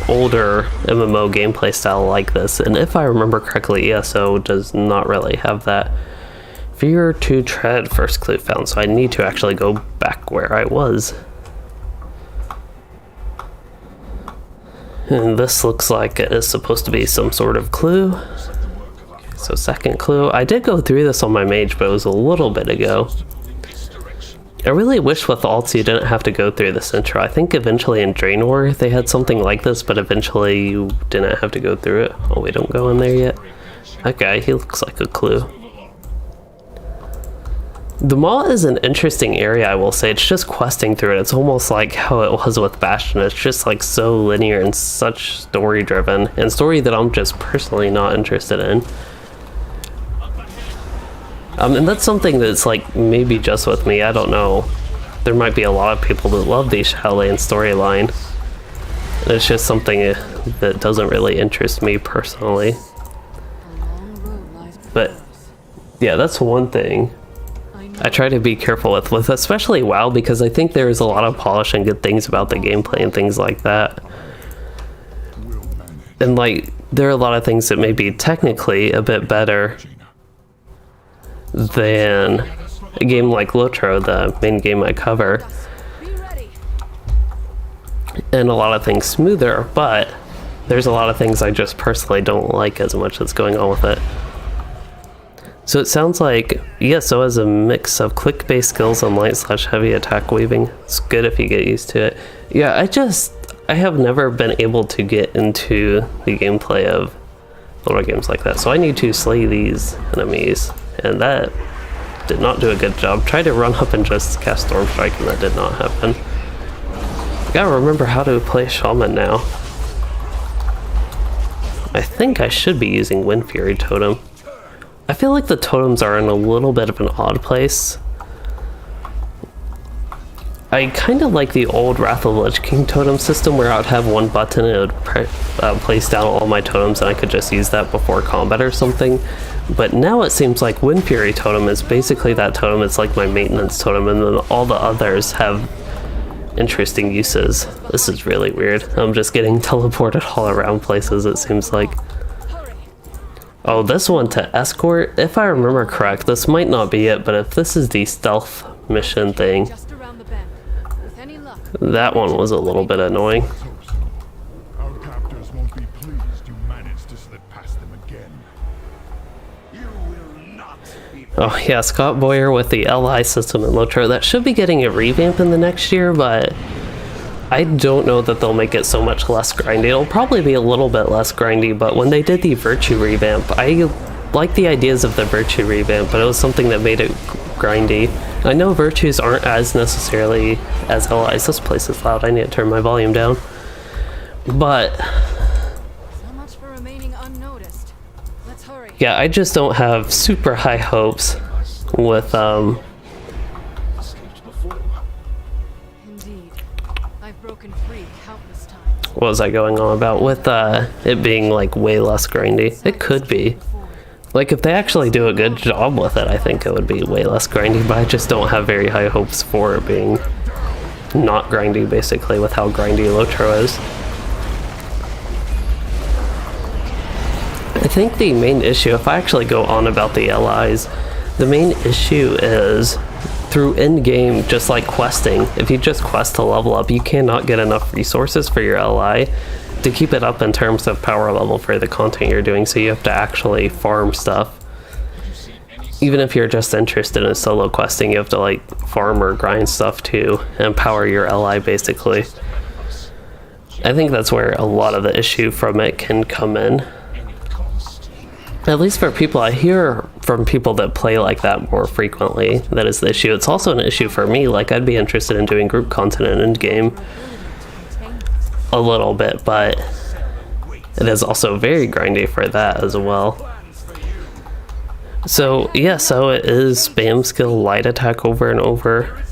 older MMO gameplay style like this, and if I remember correctly, ESO does not really have that. Fear to tread, first clue found, so I need to actually go back where I was. And this looks like it is supposed to be some sort of clue. So second clue, I did go through this on my mage, but it was a little bit ago. I really wish with alts you didn't have to go through this intro. I think eventually in Draenor they had something like this, but eventually you didn't have to go through it. Oh, we don't go in there yet? That guy, he looks like a clue. The maw is an interesting area, I will say. It's just questing through it. It's almost like how it was with Bastion. It's just like so linear and such story driven, and story that I'm just personally not interested in. And that's something that's like maybe just with me, I don't know. There might be a lot of people that love the Shadowlands storyline. And it's just something that doesn't really interest me personally. But yeah, that's one thing I try to be careful with especially WoW, because I think there is a lot of polish and good things about the gameplay and things like that. And like, there are a lot of things that may be technically a bit better than a game like LotRO, the main game I cover, and a lot of things smoother, but there's a lot of things I just personally don't like as much that's going on with it. So it sounds like ESO has a mix of click-based skills and light/heavy attack weaving. It's good if you get used to it. Yeah, I have never been able to get into the gameplay of LotRO games like that. So I need to slay these enemies, and that did not do a good job. Tried to run up and just cast Storm Strike, and that did not happen. I gotta remember how to play Shaman now. I think I should be using Wind Fury Totem. I feel like the totems are in a little bit of an odd place. I kind of like the old Wrath of the Lich King totem system where I would have one button and it would place down all my totems and I could just use that before combat or something. But now it seems like Wind Fury Totem is basically that totem. It's like my maintenance totem, and then all the others have interesting uses. This is really weird. I'm just getting teleported all around places, it seems like. Oh, this one to Escort, if I remember correct, this might not be it, but if this is the stealth mission thing, Just around the bend. With any luck, that one was a little bit annoying. Our captors won't be pleased you managed to slip past them again. You will not be. Oh yeah, Scott Boyer with the LI system in LotRO, that should be getting a revamp in the next year, but I don't know that they'll make it so much less grindy. It'll probably be a little bit less grindy, but when they did the Virtue revamp, I like the ideas of the Virtue revamp, but it was something that made it grindy. I know Virtues aren't as necessarily as LIs. This place is loud, I need to turn my volume down. But so much for remaining unnoticed. Let's hurry. yeah, I just don't have super high hopes with Indeed. I've broken free countless times. what was I going on about with it being like way less grindy. It could be. Like if they actually do a good job with it, I think it would be way less grindy, but I just don't have very high hopes for it being not grindy, basically, with how grindy LotRO is. I think the main issue, if I actually go on about the LIs, the main issue is through endgame, just like questing. If you just quest to level up, you cannot get enough resources for your LI to keep it up in terms of power level for the content you're doing, so you have to actually farm stuff. Even if you're just interested in solo questing, you have to like farm or grind stuff too and power your LI basically. I think that's where a lot of the issue from it can come in. At least for people, I hear from people that play like that more frequently, that is the issue. It's also an issue for me, like I'd be interested in doing group content in endgame a little bit, but it is also very grindy for that as well. So yeah, so it is spam skill light attack over and over.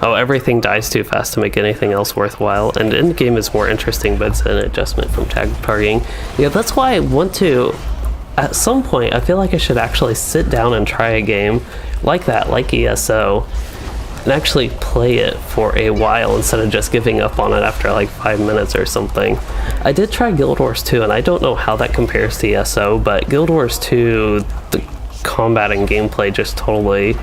Oh, everything dies too fast to make anything else worthwhile, and endgame is more interesting, but it's an adjustment from tag partying. Yeah, that's why I want to, at some point, I feel like I should actually sit down and try a game like that, like ESO, and actually play it for a while instead of just giving up on it after like 5 minutes or something. I did try Guild Wars 2, and I don't know how that compares to ESO, but Guild Wars 2, the combat and gameplay just totally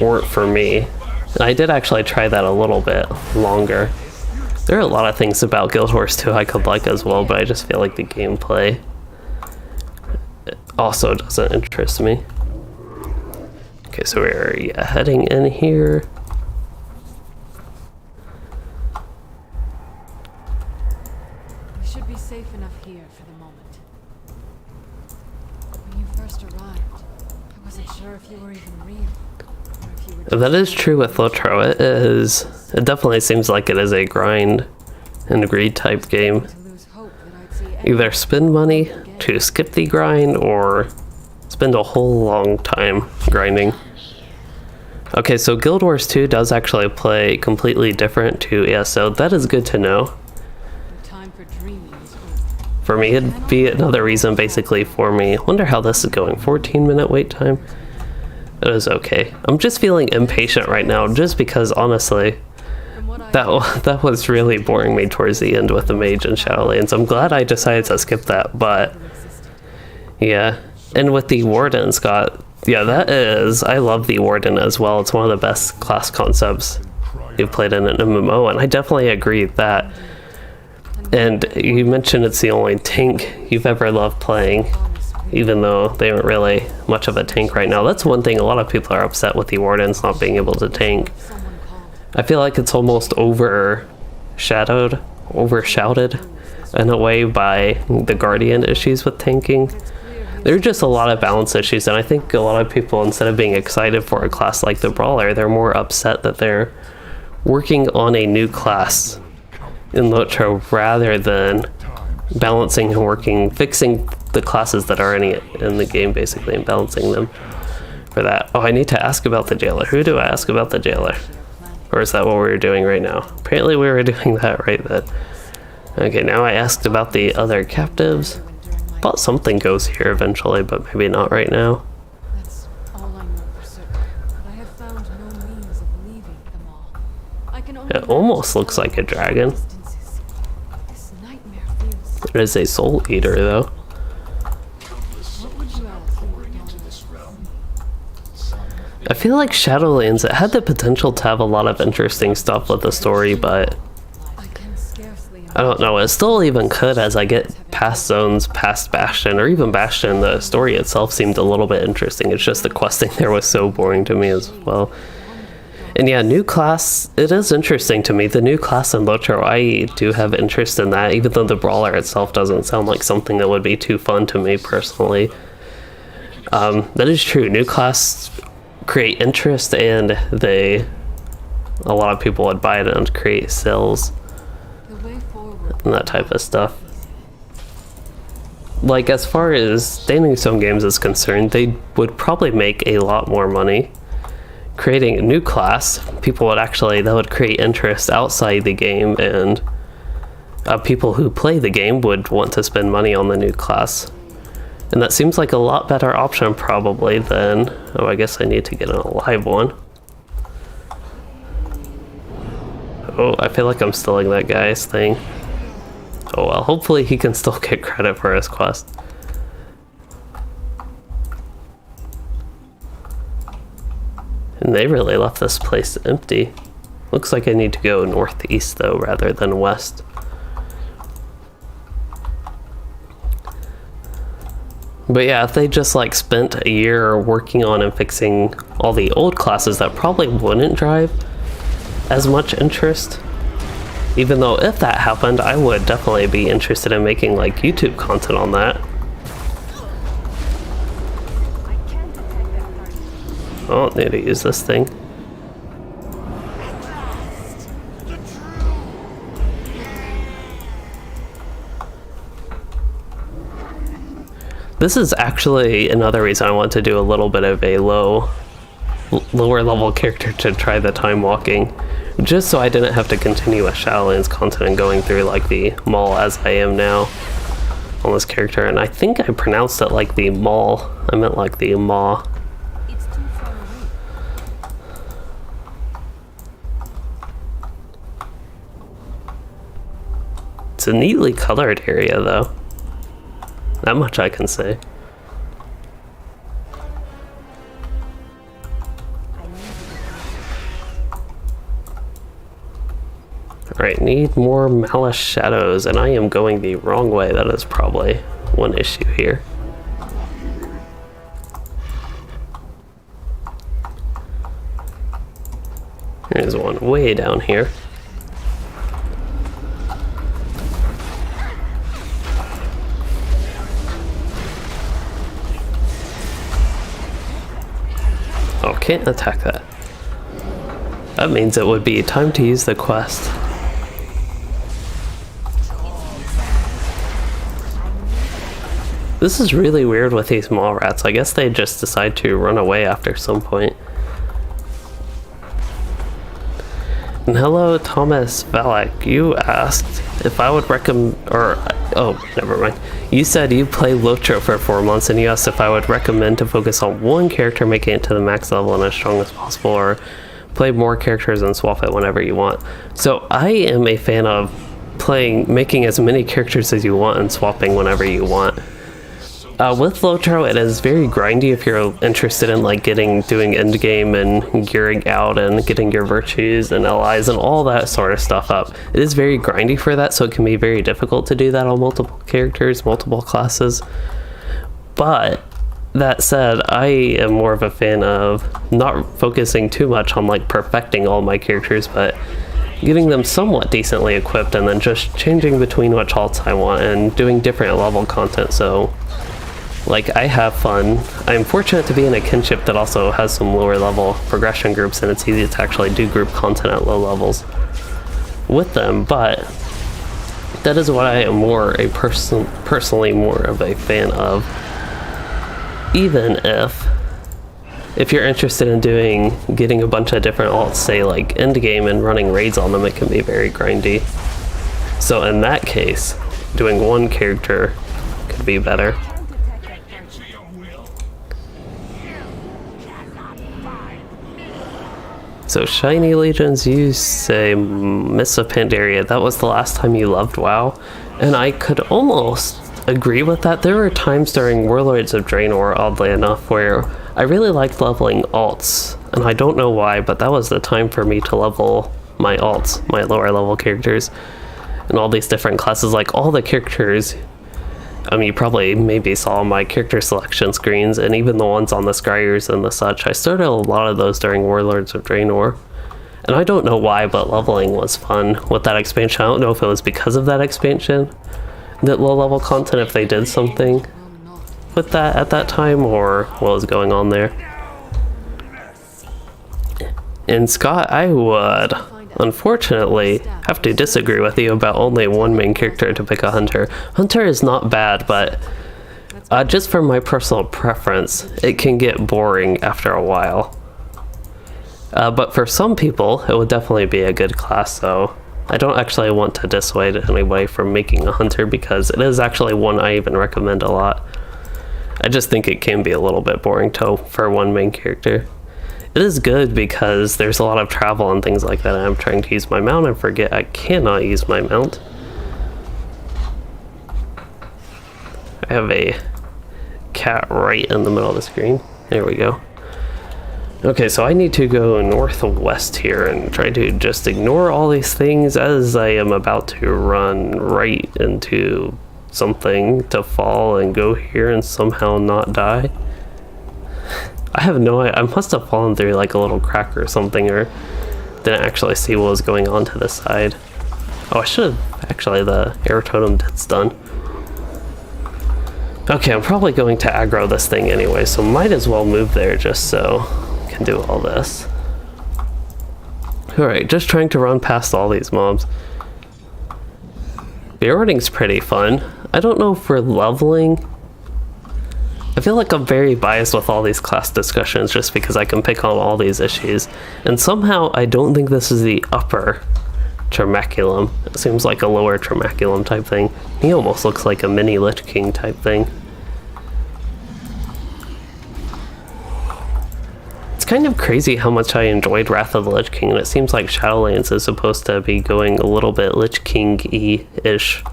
weren't for me. And I did actually try that a little bit longer. There are a lot of things about Guild Wars 2 I could like as well, but I just feel like the gameplay also doesn't interest me. Okay, so we're heading in here. We should be safe enough here for the moment. When you first arrived, I wasn't sure if you were even real, or if you were That is true with LotRO. It definitely seems like it is a grind and greed type game. to lose hope that I'd see any Either spend money to skip the grind or spend a whole long time grinding. Okay, so Guild Wars 2 does actually play completely different to ESO. That is good to know. time for dreaming is over. For me, it'd be another reason basically for me. Wonder how this is going. 14-minute wait time? It is okay. I'm just feeling impatient right now, just because honestly, From what I that was really boring me towards the end with the Mage and Shadowlands. I'm glad I decided to skip that, but yeah. And with the Warden, Scott, yeah, that is, I love the Warden as well. It's one of the best class concepts you've played in an MMO, and I definitely agree that And you mentioned it's the only tank you've ever loved playing, even though they aren't really much of a tank right now. That's one thing a lot of people are upset with the Wardens not being able to tank. I feel like it's almost overshadowed in a way by the Guardian issues with tanking. There are just a lot of balance issues, and I think a lot of people, instead of being excited for a class like the Brawler, they're more upset that they're working on a new class in LotRO rather than balancing and fixing the classes that are in the game, basically, and balancing them for that. Oh, I need to ask about the Jailer. Who do I ask about the Jailer? Or is that what we were doing right now? Apparently we were doing that right then. Okay, now I asked about the other captives. Thought something goes here eventually, but maybe not right now. That's all I know for certain. But I have found no means of leaving them all. I can only It almost looks like a dragon. distances. This nightmare feels. It is a soul eater though. What would you add? I feel like Shadowlands, it had the potential to have a lot of interesting stuff with the story, but I can scarcely I don't know, it still even could as I get past zones, past Bastion, or even Bastion, the story itself seemed a little bit interesting. It's just the questing there was so boring to me as well. And yeah, new class, it is interesting to me. The new class in LotRO, I do have interest in that, even though the Brawler itself doesn't sound like something that would be too fun to me personally. That is true, new class create interest, and a lot of people would buy it and create sales the way forward. and that type of stuff. Like, as far as Standing Stone Games is concerned, they would probably make a lot more money creating a new class. People would that would create interest outside the game, and people who play the game would want to spend money on the new class. And that seems like a lot better option probably than, oh, I guess I need to get an alive one. Oh, I feel like I'm stealing that guy's thing. Oh well, hopefully he can still get credit for his quest. And they really left this place empty. Looks like I need to go northeast though, rather than west. But yeah, if they just like spent a year working on and fixing all the old classes, that probably wouldn't drive as much interest. Even though if that happened, I would definitely be interested in making like YouTube content on that. Oh, need to use this thing. This is actually another reason I want to do a little bit of a lower level character to try the time walking, just so I didn't have to continue with Shadowlands content and going through like the mall as I am now on this character. And I think I pronounced it like the mall. I meant like the maw. It's too far away. It's a neatly colored area though. That much I can say. Alright, need more Malice Shadows, and I am going the wrong way. That is probably one issue here. There's one way down here. Oh, can't attack that. That means it would be time to use the quest. This is really weird with these mall rats. I guess they just decide to run away after some point. And hello, Thomas Valak. You asked if I would recommend, oh, never mind. You said you play LotRO for 4 months, and you asked if I would recommend to focus on one character, making it to the max level and as strong as possible, or play more characters and swap it whenever you want. So I am a fan of making as many characters as you want and swapping whenever you want. With LotRO, it is very grindy if you're interested in like doing endgame and gearing out and getting your virtues and LIs and all that sort of stuff up. It is very grindy for that, so it can be very difficult to do that on multiple characters, multiple classes. But that said, I am more of a fan of not focusing too much on like perfecting all my characters, but getting them somewhat decently equipped and then just changing between which alts I want and doing different level content. So like, I have fun. I'm fortunate to be in a kinship that also has some lower level progression groups, and it's easy to actually do group content at low levels with them, but that is what I am personally more of a fan of. Even if you're interested in getting a bunch of different alts, say like endgame, and running raids on them, it can be very grindy. So in that case, doing one character could be better. So Shiny Legions, you say Miss of Pandaria, that was the last time you loved WoW, and I could almost agree with that. There were times during Warlords of Draenor, oddly enough, where I really liked leveling alts, and I don't know why, but that was the time for me to level my alts, my lower level characters, and all these different classes. Like all the characters, you probably maybe saw my character selection screens, and even the ones on the scryers and the such. I started a lot of those during Warlords of Draenor, and I don't know why, but leveling was fun with that expansion. I don't know if it was because of that expansion, that low level content, if they did something with that at that time, or what was going on there. And Scott, I would unfortunately have to disagree with you about only one main character to pick a hunter. Hunter is not bad, but just for my personal preference, it can get boring after a while. But for some people, it would definitely be a good class, so I don't actually want to dissuade anybody from making a hunter, because it is actually one I even recommend a lot. I just think it can be a little bit boring for one main character. It is good because there's a lot of travel and things like that. I'm trying to use my mount and forget I cannot use my mount. I have a cat right in the middle of the screen. There we go. Okay, so I need to go northwest here and try to just ignore all these things as I am about to run right into something to fall and go here and somehow not die. I have no idea. I must have fallen through like a little crack or something, or didn't actually see what was going on to the side. Oh, I should have. Actually, the air totem dit's done. Okay, I'm probably going to aggro this thing anyway, so might as well move there just so I can do all this. Alright, just trying to run past all these mobs. Bearding's pretty fun. I don't know if we're leveling. I feel like I'm very biased with all these class discussions just because I can pick on all these issues. And somehow I don't think this is the upper Tremaculum. It seems like a lower Tremaculum type thing. He almost looks like a mini Lich King type thing. It's kind of crazy how much I enjoyed Wrath of the Lich King, and it seems like Shadowlands is supposed to be going a little bit Lich King-y-ish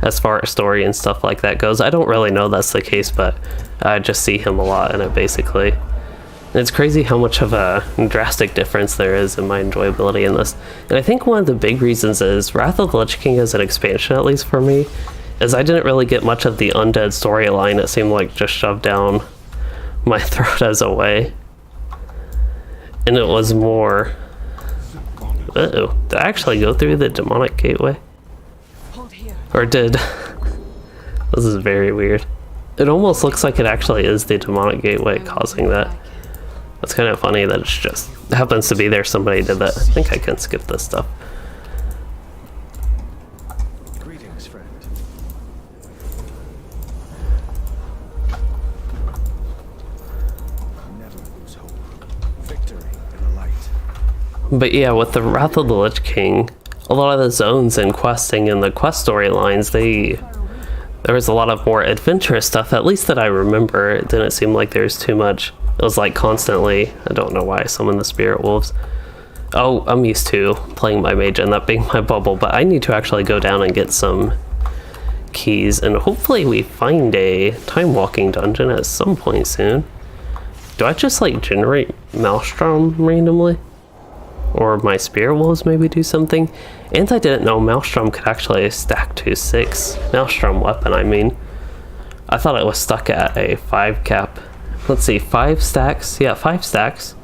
as far as story and stuff like that goes. I don't really know that's the case, but I just see him a lot in it, basically. And it's crazy how much of a drastic difference there is in my enjoyability in this. And I think one of the big reasons is Wrath of the Lich King as an expansion, at least for me, is I didn't really get much of the undead storyline. It seemed like just shoved down my throat as a way. And it was more... Uh-oh. Did I actually go through the demonic gateway? Or did... This is very weird. It almost looks like it actually is the demonic gateway causing that. That's kind of funny that it's just happens to be there. Somebody did that. I think I can skip this stuff. Greetings, friend. Never lose hope. Victory in the light. But yeah, with the Wrath of the Lich King, a lot of the zones and questing and the quest storylines, there was a lot of more adventurous stuff, at least that I remember. It didn't seem like there was too much. It was like constantly, I don't know why I summoned the Spirit Wolves. Oh, I'm used to playing my Mage and that being my bubble, but I need to actually go down and get some keys, and hopefully we find a time walking dungeon at some point soon. Do I just like generate Maelstrom randomly? Or my Spirit Wolves maybe do something? And I didn't know Maelstrom could actually stack to 6. Maelstrom weapon, I mean. I thought it was stuck at a 5 cap. Let's see, 5 stacks? Yeah, 5 stacks.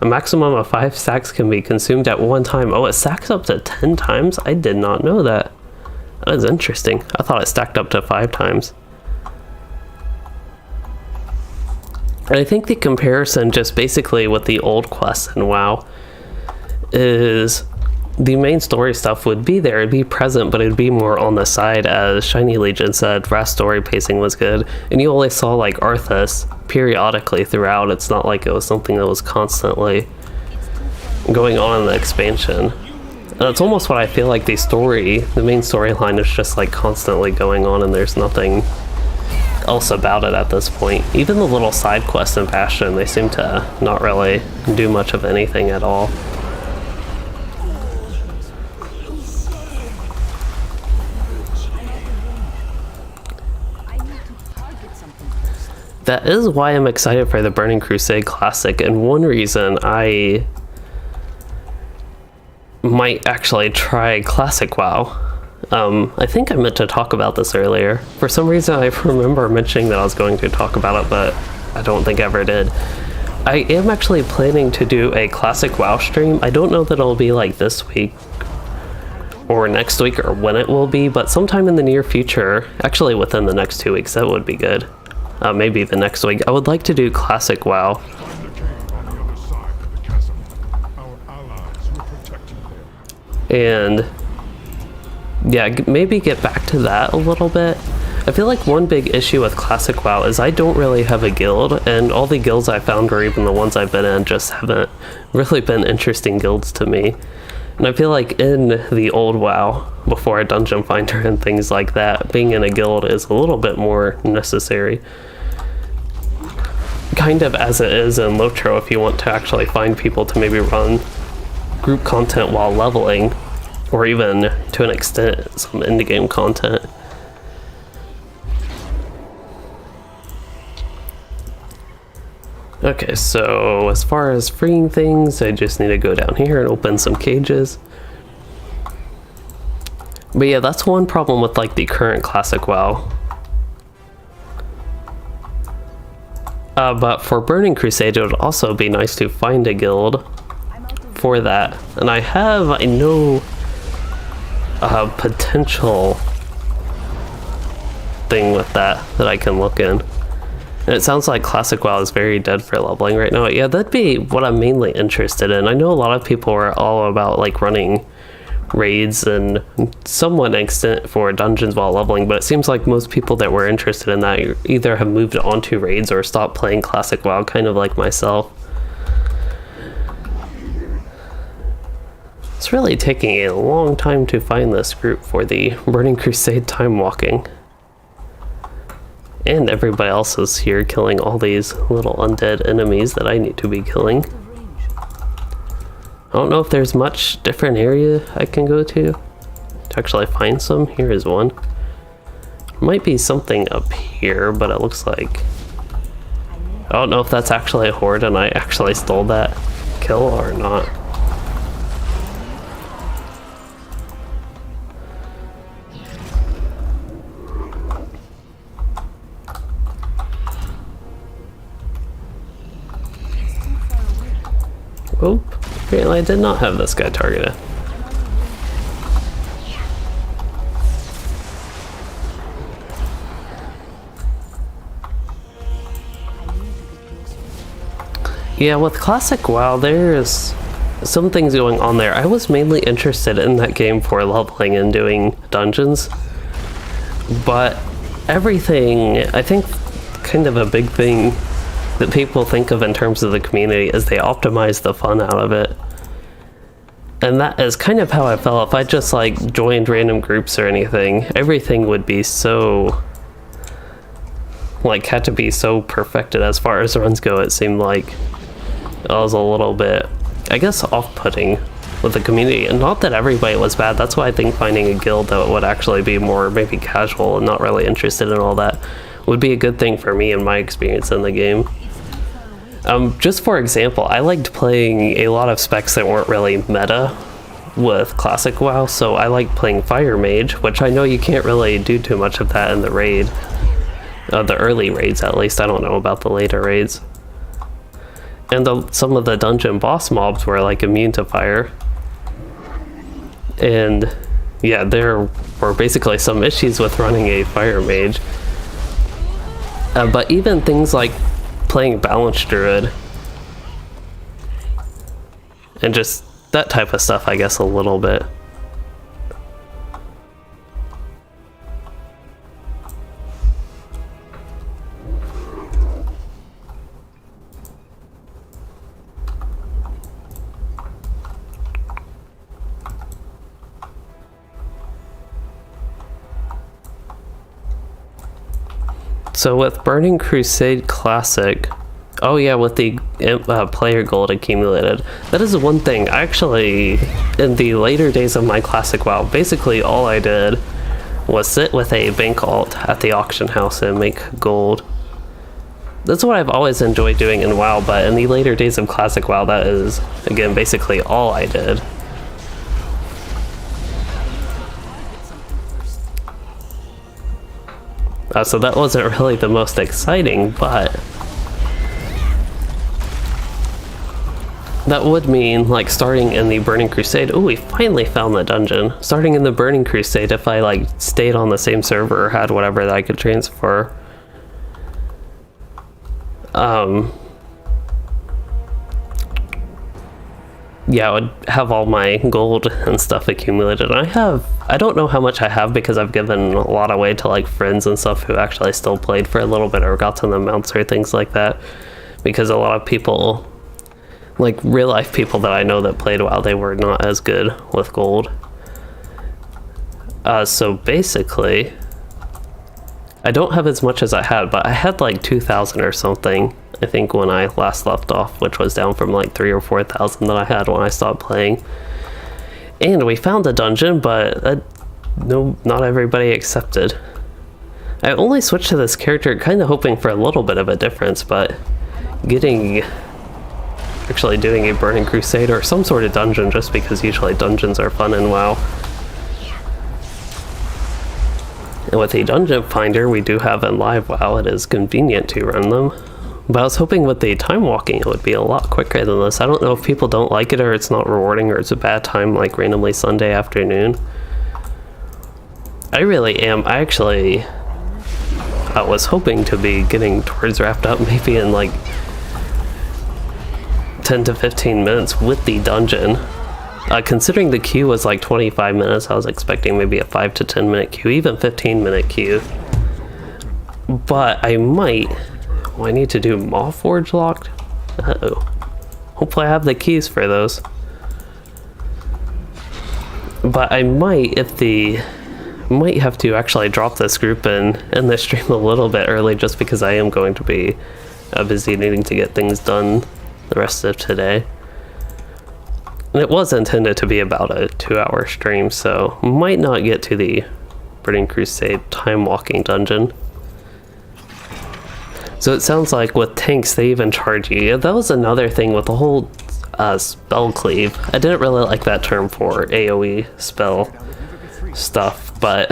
A maximum of 5 stacks can be consumed at one time. Oh, it stacks up to 10 times? I did not know that. That is interesting. I thought it stacked up to 5 times. And I think the comparison just basically with the old quests in WoW is the main story stuff would be there, it'd be present, but it'd be more on the side. As Shiny Legion said, Wrath story pacing was good, and you only saw like Arthas periodically throughout. It's not like it was something that was constantly going on in the expansion. And that's almost what I feel like the main storyline is just like constantly going on, and there's nothing else about it at this point. Even the little side quests in Bastion, they seem to not really do much of anything at all. That is why I'm excited for the Burning Crusade Classic, and one reason I might actually try Classic WoW. I think I meant to talk about this earlier. For some reason I remember mentioning that I was going to talk about it, but I don't think I ever did. I am actually planning to do a Classic WoW stream. I don't know that it'll be like this week or next week or when it will be, but sometime in the near future, actually within the next 2 weeks, that would be good. Maybe the next week. I would like to do Classic WoW. Find the cave on the other side of the chasm. Our allies will protect you there. And yeah, maybe get back to that a little bit. I feel like one big issue with Classic WoW is I don't really have a guild, and all the guilds I found, or even the ones I've been in, just haven't really been interesting guilds to me. And I feel like in the old WoW, before a dungeon finder and things like that, being in a guild is a little bit more necessary. Kind of as it is in LotRO, if you want to actually find people to maybe run group content while leveling, or even to an extent some endgame content. Okay, so as far as freeing things, I just need to go down here and open some cages. But yeah, that's one problem with like the current Classic WoW. But for Burning Crusade, it would also be nice to find a guild for that. And I know a potential thing with that I can look in. And it sounds like Classic WoW is very dead for leveling right now. Yeah, that'd be what I'm mainly interested in. I know a lot of people are all about like running raids and somewhat an extent for dungeons while leveling, but it seems like most people that were interested in that either have moved on to raids or stopped playing Classic WoW, kind of like myself. It's really taking a long time to find this group for the Burning Crusade time walking. And everybody else is here killing all these little undead enemies that I need to be killing. I don't know if there's much different area I can go to actually find some. Here is one. Might be something up here, but it looks like... I don't know if that's actually a horde and I actually stole that kill or not. Oh, apparently I did not have this guy targeted. Yeah, with Classic WoW, there's some things going on there. I was mainly interested in that game for leveling and doing dungeons, but everything, I think kind of a big thing that people think of in terms of the community is they optimize the fun out of it. And that is kind of how I felt. If I just like joined random groups or anything, everything would be so, like, had to be so perfected as far as runs go. It seemed like it was a little bit, I guess, off-putting with the community. And not that everybody was bad, that's why I think finding a guild that would actually be more maybe casual and not really interested in all that would be a good thing for me and my experience in the game. Just for example, I liked playing a lot of specs that weren't really meta with classic WoW, so I like playing Fire Mage, which I know you can't really do too much of that in the raid. The early raids at least, I don't know about the later raids. And some of the dungeon boss mobs were like immune to fire. And yeah, there were basically some issues with running a Fire Mage. But even things like playing Balanced Druid and just that type of stuff, I guess, a little bit. So with Burning Crusade Classic, oh yeah, with the player gold accumulated, that is one thing. Actually, in the later days of my Classic WoW, basically all I did was sit with a bank alt at the auction house and make gold. That's what I've always enjoyed doing in WoW, but in the later days of Classic WoW, that is, again, basically all I did. So that wasn't really the most exciting, but that would mean, like, starting in the Burning Crusade. Oh, we finally found the dungeon. Starting in the Burning Crusade, if I, like, stayed on the same server or had whatever that I could transfer. Yeah, I would have all my gold and stuff accumulated. I don't know how much I have because I've given a lot away to like friends and stuff who actually still played for a little bit or got to the mounts or things like that. Because a lot of people, like real life people that I know that played WoW, they were not as good with gold. So basically, I don't have as much as I had, but I had like 2,000 or something, I think, when I last left off, which was down from like 3,000 or 4,000 that I had when I stopped playing. And we found a dungeon, but no, not everybody accepted. I only switched to this character kind of hoping for a little bit of a difference, but actually doing a Burning Crusade or some sort of dungeon, just because usually dungeons are fun in WoW. And with a dungeon finder we do have in live WoW, it is convenient to run them. But I was hoping with the time walking it would be a lot quicker than this. I don't know if people don't like it or it's not rewarding or it's a bad time, like randomly Sunday afternoon. I really am. I actually was hoping to be getting towards wrapped up maybe in like 10 to 15 minutes with the dungeon. Considering the queue was like 25 minutes, I was expecting maybe a 5 to 10 minute queue, even 15-minute queue. But I might... Oh, I need to do Maw Forge locked? Uh-oh. Hopefully I have the keys for those. But I might, might have to actually drop this group and end the stream a little bit early, just because I am going to be busy needing to get things done the rest of today. And it was intended to be about a 2-hour stream, so might not get to the Burning Crusade time walking dungeon. So it sounds like with tanks they even charge you. Yeah, that was another thing with the whole spell cleave. I didn't really like that term for AoE spell stuff, but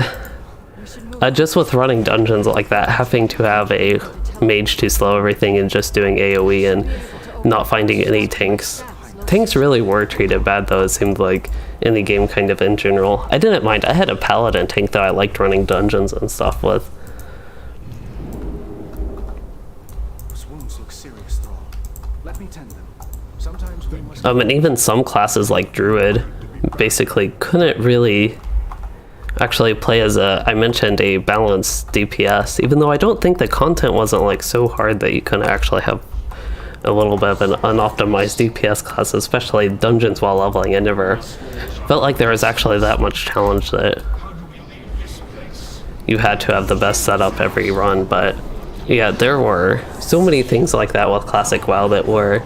just with running dungeons like that, having to have a mage to slow everything and just doing AoE and not finding any tanks. Tanks really were treated bad though, it seemed like, in the game kind of in general. I didn't mind. I had a paladin tank that I liked running dungeons and stuff with. And even some classes like Druid basically couldn't really actually play as I mentioned, a balanced DPS, even though I don't think the content wasn't like so hard that you couldn't actually have a little bit of an unoptimized DPS class, especially dungeons while leveling. I never felt like there was actually that much challenge that you had to have the best setup every run. But yeah, there were so many things like that with Classic WoW that were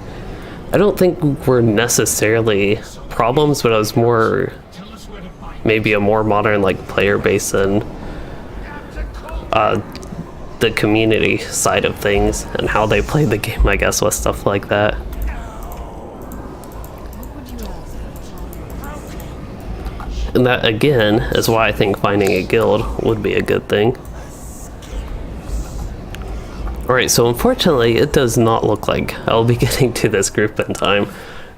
I don't think were necessarily problems, but it was more maybe a more modern like player base and the community side of things and how they played the game, I guess, with stuff like that. And that again is why I think finding a guild would be a good thing. Alright, so unfortunately it does not look like I'll be getting to this group in time.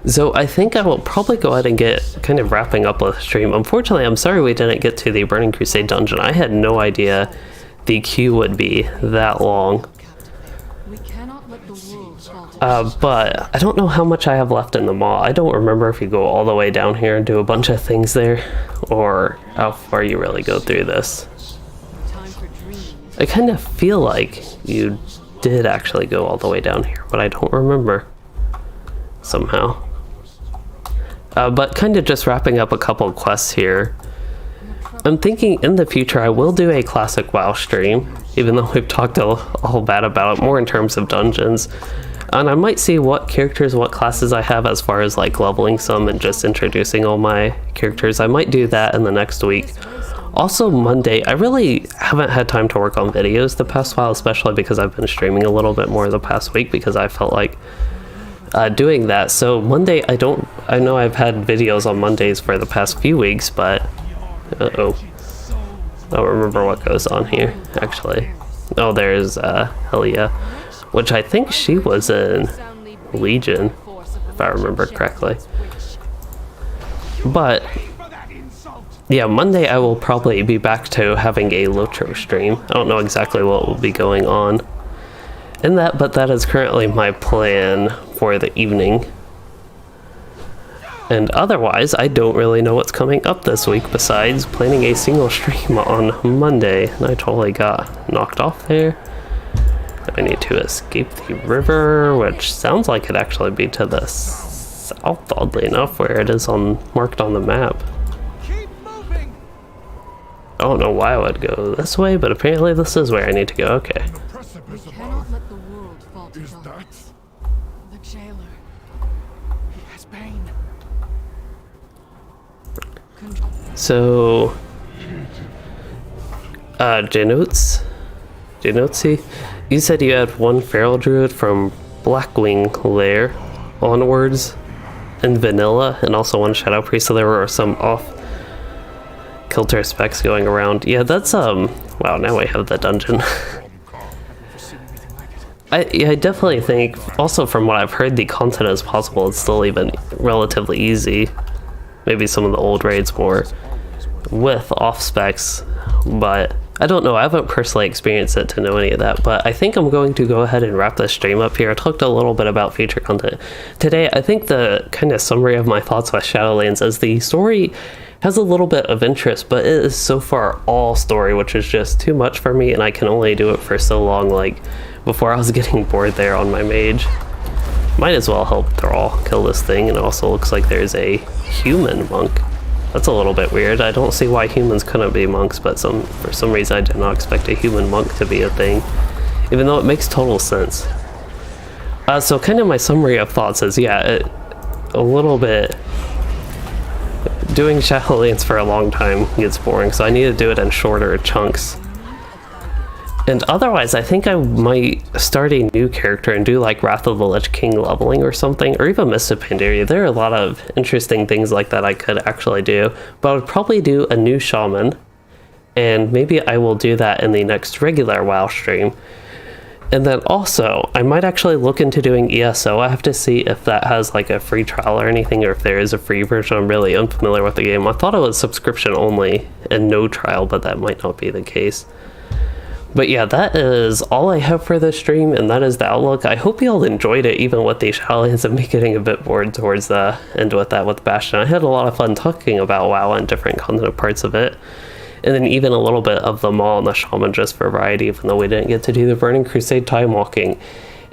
So I think I will probably go ahead and get kind of wrapping up the stream. Unfortunately, I'm sorry we didn't get to the Burning Crusade dungeon. I had no idea the queue would be that long. But I don't know how much I have left in the mall. I don't remember if you go all the way down here and do a bunch of things there, or how far you really go through this. I kind of feel like you did actually go all the way down here, but I don't remember somehow. But kind of just wrapping up a couple of quests here. I'm thinking in the future I will do a classic WoW stream, even though we've talked a whole bad about it, more in terms of dungeons. And I might see what characters, what classes I have as far as like leveling some and just introducing all my characters. I might do that in the next week. Also Monday, I really haven't had time to work on videos the past while, especially because I've been streaming a little bit more the past week because I felt like doing that. So Monday, I know I've had videos on Mondays for the past few weeks, but I don't remember what goes on here, actually. Oh, there's Helia, which I think she was in Legion, if I remember correctly. But yeah, Monday I will probably be back to having a LotRO stream. I don't know exactly what will be going on in that, but that is currently my plan for the evening. And otherwise, I don't really know what's coming up this week besides planning a single stream on Monday. And I totally got knocked off there. I need to escape the river, which sounds like it'd actually be to the south, oddly enough, where it is marked on the map. I don't know why I would go this way, but apparently this is where I need to go. Okay. We cannot let the world fall to Is that? the jailer. He has pain. So, Janotsi, you said you had one feral druid from Blackwing Lair onwards in vanilla, and also one shadow priest, so there were some off-kilter specs going around. Yeah, that's, wow, now we have the dungeon. I definitely think, also from what I've heard, the content is possible. It's still even relatively easy. Maybe some of the old raids more with off specs, but I don't know. I haven't personally experienced it to know any of that, but I think I'm going to go ahead and wrap this stream up here. I talked a little bit about feature content today. I think the kind of summary of my thoughts with Shadowlands is the story has a little bit of interest, but it is so far all story, which is just too much for me, and I can only do it for so long. Like, before I was getting bored there on my mage. Might as well help Thrall kill this thing, and it also looks like there's a human monk. That's a little bit weird. I don't see why humans couldn't be monks, but for some reason I did not expect a human monk to be a thing, even though it makes total sense. So kind of my summary of thoughts is, yeah, a little bit... Doing Shadowlands for a long time gets boring, so I need to do it in shorter chunks. And otherwise, I think I might start a new character and do like Wrath of the Lich King leveling or something, or even Mist of Pandaria. There are a lot of interesting things like that I could actually do, but I would probably do a new Shaman, and maybe I will do that in the next regular WoW stream. And then also, I might actually look into doing ESO. I have to see if that has like a free trial or anything, or if there is a free version. I'm really unfamiliar with the game. I thought it was subscription only and no trial, but that might not be the case. But yeah, that is all I have for this stream, and that is the outlook. I hope you all enjoyed it, even with the Shadowlands and me getting a bit bored towards the end with that with Bastion. I had a lot of fun talking about WoW and different content parts of it. And then even a little bit of the Maul and the Shaman just for variety, even though we didn't get to do the Burning Crusade time walking.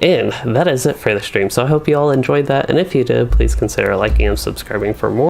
And that is it for the stream. So I hope you all enjoyed that, and if you did, please consider liking and subscribing for more.